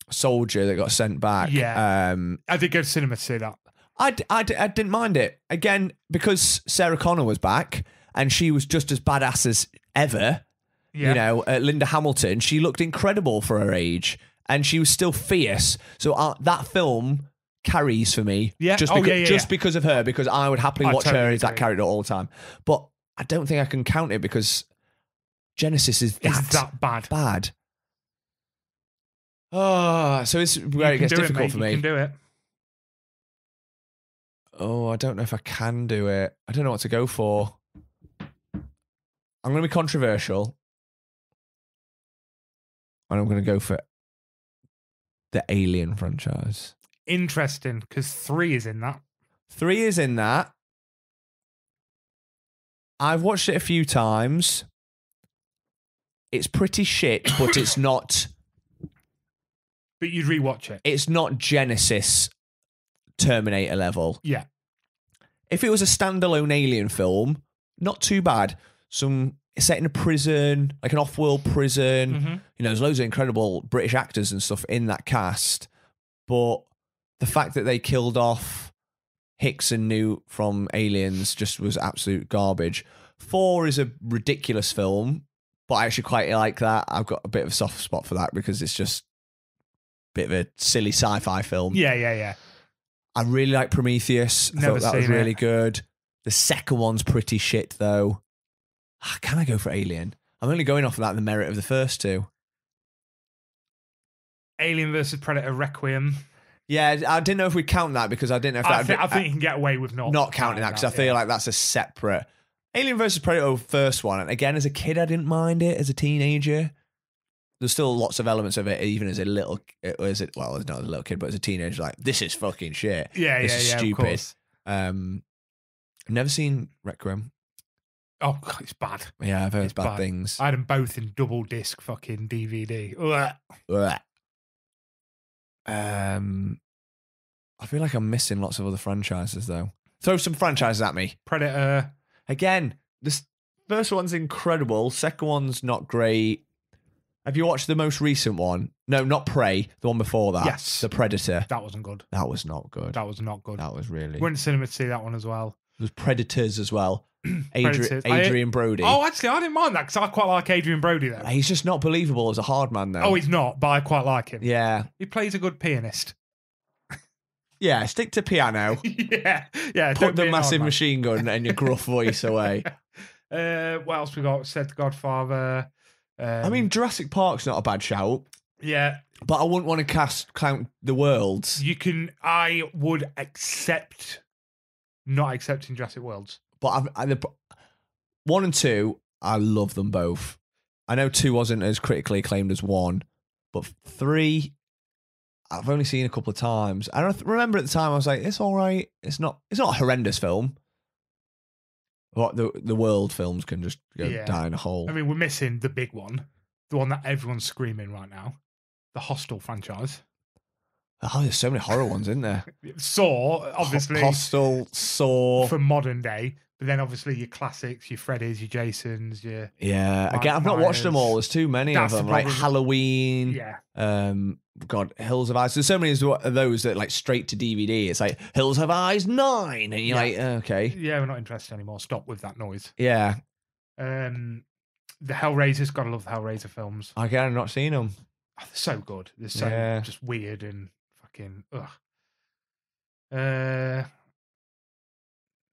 soldier that got sent back. Yeah. I did go to cinema to see that. I didn't mind it. Again, because Sarah Connor was back and she was just as badass as ever. Yeah. You know, Linda Hamilton, she looked incredible for her age and she was still fierce. So that film carries for me. Yeah. Just because of her, because I would happily watch totally her as agree. that character all the time. But I don't think I can count it because Genesis is that bad. Oh, so it's where it gets difficult for me. You can do it. Oh, I don't know if I can do it. I don't know what to go for. I'm going to be controversial. And I'm going to go for the Alien franchise. Interesting, because 3 is in that. 3 is in that. I've watched it a few times. It's pretty shit, but it's not... But you'd rewatch it. It's not Genesis Terminator level. Yeah. If it was a standalone Alien film, not too bad. It's set in a prison, like an off-world prison. Mm-hmm. You know, there's loads of incredible British actors and stuff in that cast. But the fact that they killed off Hicks and Newt from Aliens just was absolute garbage. 4 is a ridiculous film, but I actually quite like that. I've got a bit of a soft spot for that because it's just a bit of a silly sci-fi film. Yeah. I really like Prometheus. I thought that was really good. The second one's pretty shit, though. Can I go for Alien? I'm only going off of that, the merit of the first 2. Alien versus Predator Requiem. Yeah, I didn't know if we'd count that because I didn't know if I think you can get away with not counting that because I feel like that's a separate... Alien versus Predator first one. And again, as a kid, I didn't mind it. As a teenager, there's still lots of elements of it, even as a little... Well, it's not as a little kid, but as a teenager, like, this is fucking shit. This is stupid. I've never seen Requiem. Oh, God, it's bad. Yeah, I've heard bad things. I had them both in double disc fucking DVD. Ugh. I feel like I'm missing lots of other franchises, though. Throw some franchises at me. Predator. Again, this first one's incredible. Second one's not great. Have you watched the most recent one? No, not Prey. The one before that. Yes. The Predator. That wasn't good. That was not good. That was not good. That was really... Went to cinema to see that one as well. There's Predators as well. Adrian Brody. Oh, actually, I didn't mind that because I quite like Adrian Brody, though. He's just not believable as a hard man, though. Oh, he's not, but I quite like him. Yeah. He plays a good pianist. Yeah, stick to piano. yeah. Put the massive machine gun and your gruff voice away. What else we got? Said The Godfather. I mean, Jurassic Park's not a bad shout. Yeah. But I wouldn't want to count the worlds. I would accept not accepting Jurassic Worlds. But 1 and 2, I love them both. I know 2 wasn't as critically acclaimed as 1, but 3, I've only seen a couple of times. I don't remember at the time I was like, it's all right. It's not a horrendous film. What the world films can just go down a hole. I mean, we're missing the big one, the one that everyone's screaming right now, the Hostel franchise. Oh, there's so many horror ones, isn't there? Saw, obviously. Hostel, Saw. For modern day. But then obviously your classics, your Freddys, your Jasons, your... Yeah. Again, I've not watched them all. There's too many of them. Like Halloween. Yeah. God, Hills of Eyes. There's so many of those that like straight to DVD. It's like Hills of Eyes 9. And you're like, okay. Yeah, we're not interested anymore. Stop with that noise. Yeah. The Hellraisers. Gotta love the Hellraiser films. Again, I've not seen them. Oh, they're so good. They're so just weird and fucking ugh.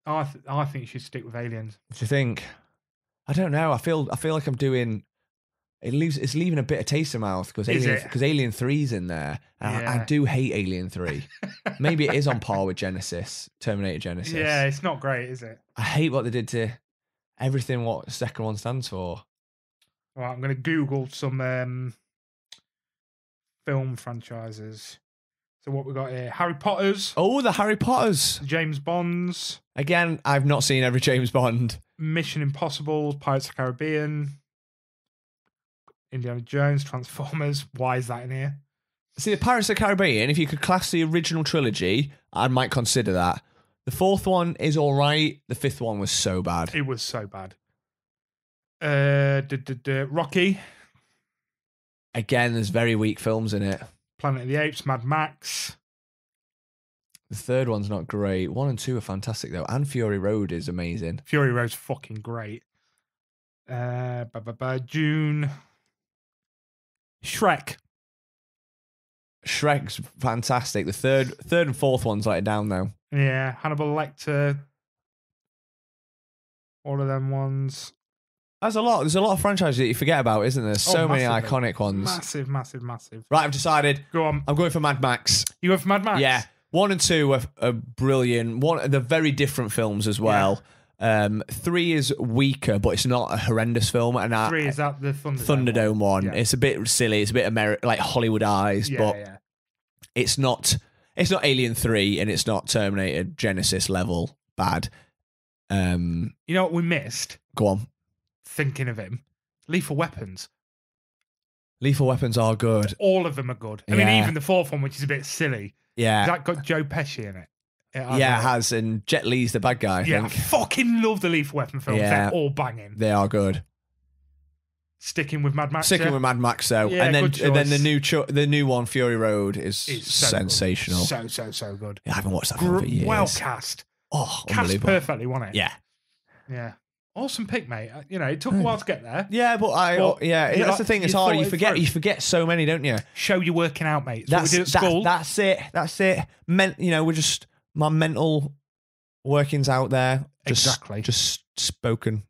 I think you should stick with Aliens. Do you think? I don't know. I feel like I'm doing. It's leaving a bit of taste in my mouth because Alien 3's in there. And I do hate Alien 3. Maybe it is on par with Terminator Genesis. Yeah, it's not great, is it? I hate what they did to everything what the second one stands for. All right, I'm going to Google some film franchises. So what we got here? Harry Potter's. Oh, the Harry Potters. James Bond's. Again, I've not seen every James Bond. Mission Impossible, Pirates of the Caribbean, Indiana Jones, Transformers. Why is that in here? See, the Pirates of the Caribbean, if you could class the original trilogy, I might consider that. The fourth one is all right. The fifth one was so bad. It was so bad. Rocky. Again, there's very weak films in it. Planet of the Apes, Mad Max. The third one's not great. 1 and 2 are fantastic, though. And Fury Road is amazing. Fury Road's fucking great. June. Shrek. Shrek's fantastic. The third and fourth ones let it down, though. Yeah, Hannibal Lecter. All of them ones. There's a lot of franchises that you forget about, isn't there? So many iconic ones. Massive. Right, I've decided. Go on. I'm going for Mad Max. You go for Mad Max? Yeah. 1 and 2 are brilliant. They're very different films as well. Yeah. 3 is weaker, but it's not a horrendous film. And 3 is that the Thunderdome one. Yeah. It's a bit silly. It's a bit like Hollywoodized, but it's not Alien 3 and it's not Terminator Genesis level bad. You know what we missed? Go on. Thinking of him, Lethal Weapons. Lethal Weapons are good. All of them are good. I mean, even the fourth one, which is a bit silly. Yeah. That got Joe Pesci in it. It has. And Jet Li's the bad guy, I think. I fucking love the Lethal Weapon films. Yeah. They're all banging. They are good. Sticking with Mad Max. With Mad Max, though. Yeah, and then the new one, Fury Road, is sensational. Good. So good. Yeah, I haven't watched that film for years. Well cast. Oh, cast perfectly, wasn't it? Yeah. Yeah. Awesome pick, mate. It took a while to get there. Yeah, but that's the thing. It's hard. You forget so many, don't you? Show you're working out, mate. That's what we did at school. That's it. We're just my mental workings out there. Just spoken.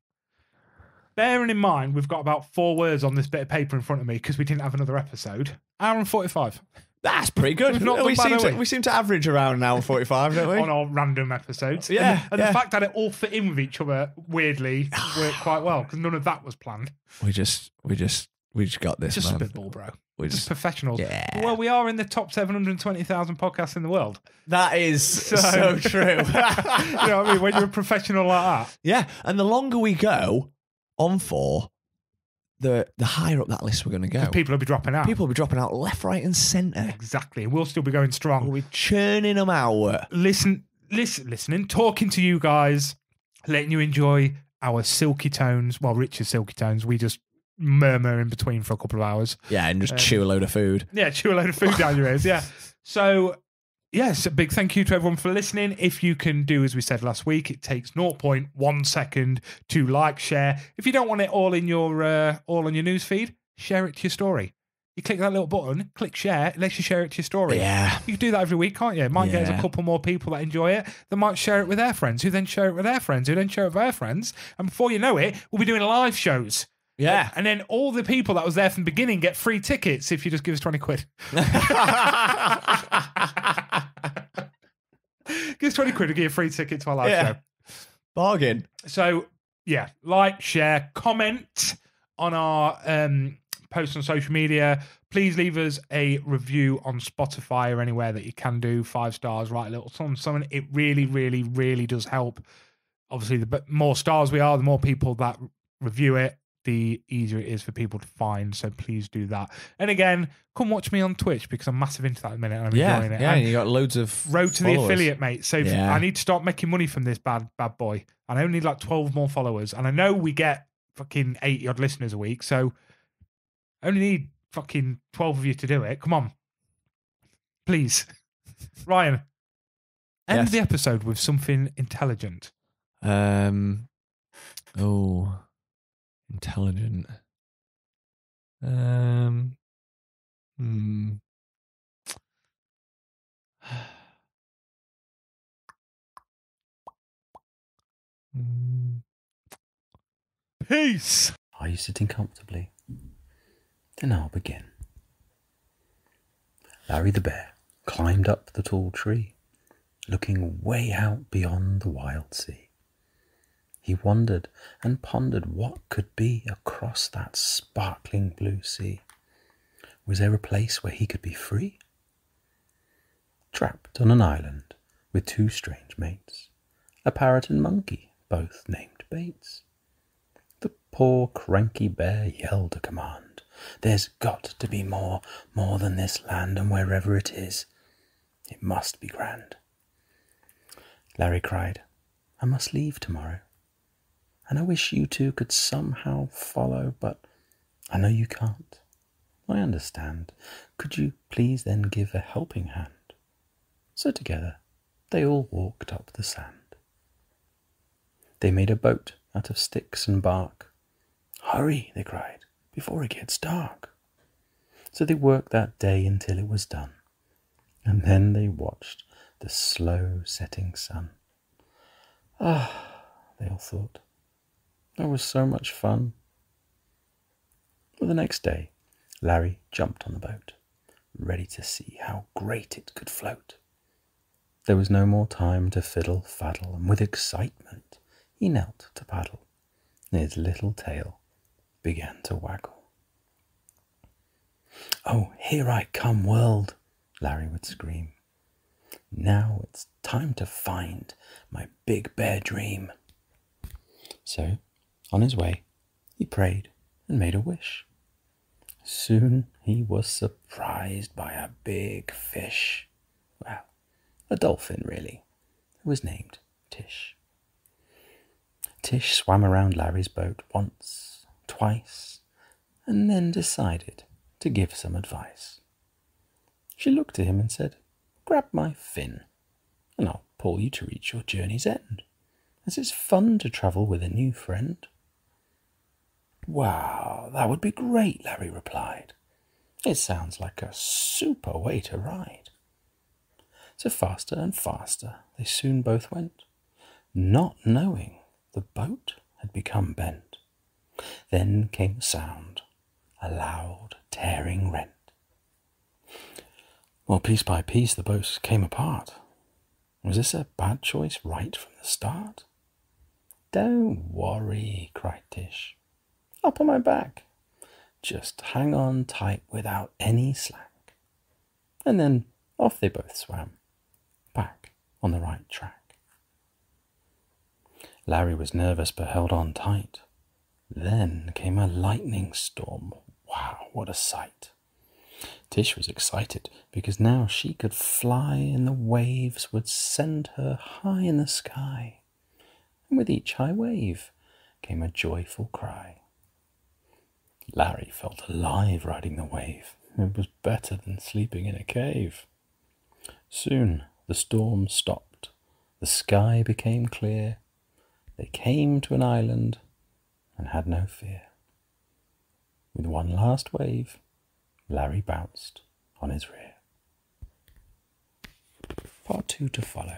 Bearing in mind, we've got about 4 words on this bit of paper in front of me because we didn't have another episode. Hour and 45. That's pretty good. We seem to average around an hour and 45, don't we? On our random episodes. Yeah. And the fact that it all fit in with each other weirdly worked quite well because none of that was planned. We just got this, just man. Spitball, bro. We're just professionals. Yeah. Well, we are in the top 720,000 podcasts in the world. That is so true. You know what I mean? When you're a professional like that. Yeah. And the longer we go on for, the higher up that list we're going to go. People will be dropping out. People will be dropping out left, right, and centre. Exactly. We'll still be going strong. We'll be churning them out. Listening, talking to you guys, letting you enjoy our silky tones. Well, Richard's silky tones. We just murmur in between for a couple of hours. Yeah, and just chew a load of food. Yeah, chew a load of food down your ears. Yeah. So, yes, a big thank you to everyone for listening. If you can do as we said last week, it takes 0.1 second to like, share. If you don't want it all in your on your news feed, share it to your story. You click that little button, click share, it lets you share it to your story. Yeah. You can do that every week, can't you? It might get us a couple more people that enjoy it. They might share it with their friends, who then share it with their friends, who then share it with their friends. And before you know it, we'll be doing live shows. Yeah. And then all the people that was there from the beginning get free tickets if you just give us 20 quid. Give us 20 quid to get a free ticket to our live show. Bargain. So, yeah, like, share, comment on our post on social media. Please leave us a review on Spotify or anywhere that you can do. 5 stars, write a little something. It really, really, really does help. Obviously, the more stars we are, the more people that review it, the easier it is for people to find. So please do that. And again, come watch me on Twitch because I'm massive into that at the minute and I'm enjoying it. Yeah, and you got loads of road to the affiliate, mate. So I need to start making money from this bad boy. And I only need like 12 more followers. And I know we get fucking 80 odd listeners a week. So I only need fucking 12 of you to do it. Come on. Please. Ryan, end the episode with something intelligent. Intelligent. Peace. Are you sitting comfortably? Then I'll begin. Larry the bear climbed up the tall tree, looking way out beyond the wild sea. He wondered and pondered what could be across that sparkling blue sea. Was there a place where he could be free? trapped on an island with two strange mates, a parrot and monkey, both named Bates. The poor cranky bear yelled a command. There's got to be more than this land, and wherever it is, it must be grand. Larry cried, I must leave tomorrow, and I wish you two could somehow follow, but I know you can't. I understand. Could you please then give a helping hand? So together they all walked up the sand. They made a boat out of sticks and bark. Hurry, they cried, before it gets dark. So they worked that day until it was done, and then they watched the slow setting sun. Ah, they all thought, that was so much fun. Well, the next day, Larry jumped on the boat, ready to see how great it could float. There was no more time to fiddle-faddle, and with excitement he knelt to paddle, and his little tail began to waggle. Oh, here I come, world, Larry would scream. Now it's time to find my big bear dream. So, on his way, he prayed and made a wish. Soon he was surprised by a big fish. Well, a dolphin, really, who was named Tish. Tish swam around Larry's boat once, twice, and then decided to give some advice. She looked at him and said, Grab my fin, and I'll pull you to reach your journey's end, as it's fun to travel with a new friend. Wow, that would be great, Larry replied. It sounds like a super way to ride. So faster and faster they soon both went, not knowing the boat had become bent. Then came a sound, a loud, tearing rent. Well, piece by piece the boat came apart. Was this a bad choice right from the start? Don't worry, cried Tish. Up on my back. Just hang on tight without any slack. And then off they both swam, back on the right track. Larry was nervous but held on tight. Then came a lightning storm. Wow, what a sight. Tish was excited because now she could fly and the waves would send her high in the sky. And with each high wave came a joyful cry. Larry felt alive riding the wave. It was better than sleeping in a cave. Soon the storm stopped. The sky became clear. They came to an island and had no fear. With one last wave, Larry bounced on his rear. Part 2 to follow.